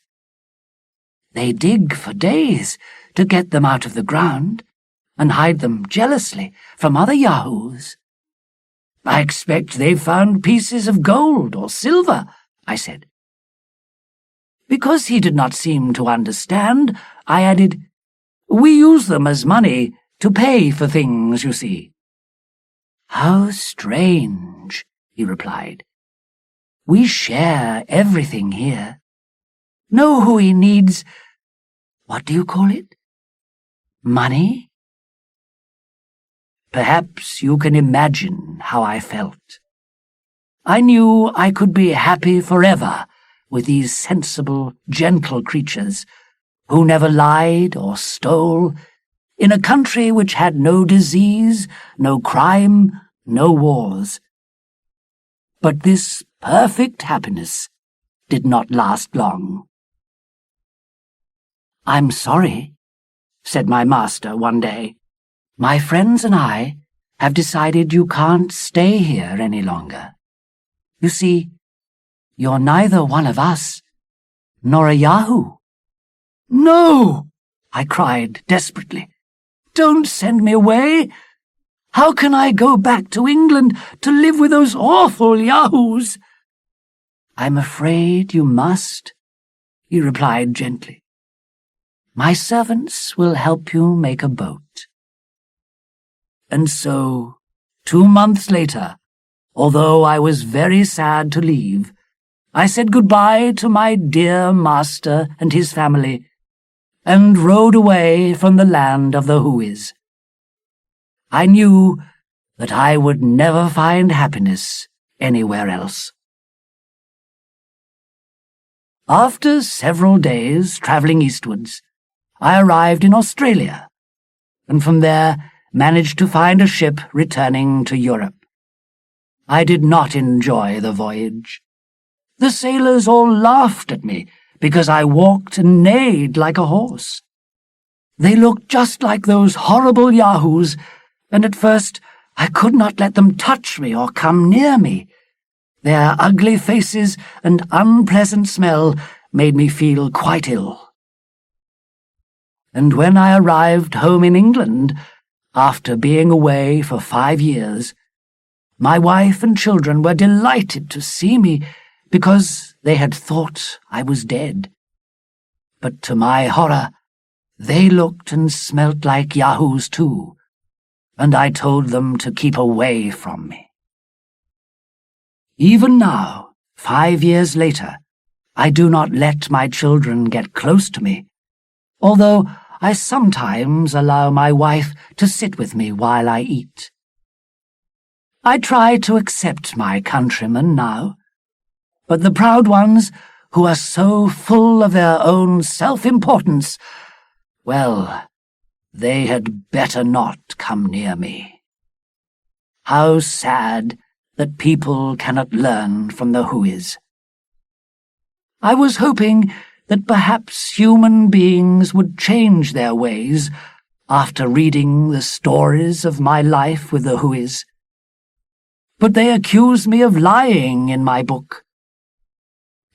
They dig for days to get them out of the ground and hide them jealously from other Yahoos." "I expect they've found pieces of gold or silver," I said. Because he did not seem to understand, I added, "We use them as money to pay for things, you see." "How strange," he replied. "We share everything here. No Hui needs— what do you call it? Money?" Perhaps you can imagine how I felt. I knew I could be happy forever with these sensible, gentle creatures who never lied or stole, in a country which had no disease, no crime, no wars. But this perfect happiness did not last long. "I'm sorry," said my master one day. "My friends and I have decided you can't stay here any longer. You see, you're neither one of us nor a Yahoo." "No!" I cried desperately. "Don't send me away! How can I go back to England to live with those awful Yahoos?" "I'm afraid you must," he replied gently. "My servants will help you make a boat." And so, 2 months later, although I was very sad to leave, I said goodbye to my dear master and his family, and rode away from the land of the Huis. I knew that I would never find happiness anywhere else. After several days travelling eastwards, I arrived in Australia, and from there managed to find a ship returning to Europe. I did not enjoy the voyage. The sailors all laughed at me because I walked and neighed like a horse. They looked just like those horrible Yahoos, and at first I could not let them touch me or come near me. Their ugly faces and unpleasant smell made me feel quite ill. And when I arrived home in England, after being away for 5 years, my wife and children were delighted to see me because they had thought I was dead. But to my horror, they looked and smelt like Yahoos too, and I told them to keep away from me. Even now, 5 years later, I do not let my children get close to me, although I sometimes allow my wife to sit with me while I eat. I try to accept my countrymen now, but the proud ones who are so full of their own self-importance, well, they had better not come near me. How sad that people cannot learn from the whois. I was hoping that perhaps human beings would change their ways after reading the stories of my life with the whois. But they accuse me of lying in my book.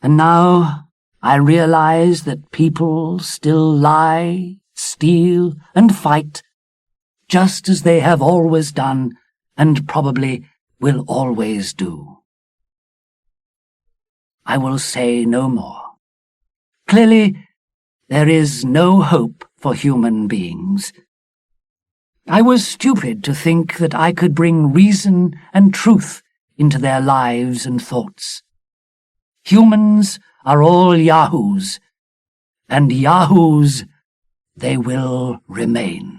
And now I realize that people still lie, steal, and fight, just as they have always done and probably will always do. I will say no more. Clearly, there is no hope for human beings. I was stupid to think that I could bring reason and truth into their lives and thoughts. Humans are all yahoos, and yahoos they will remain.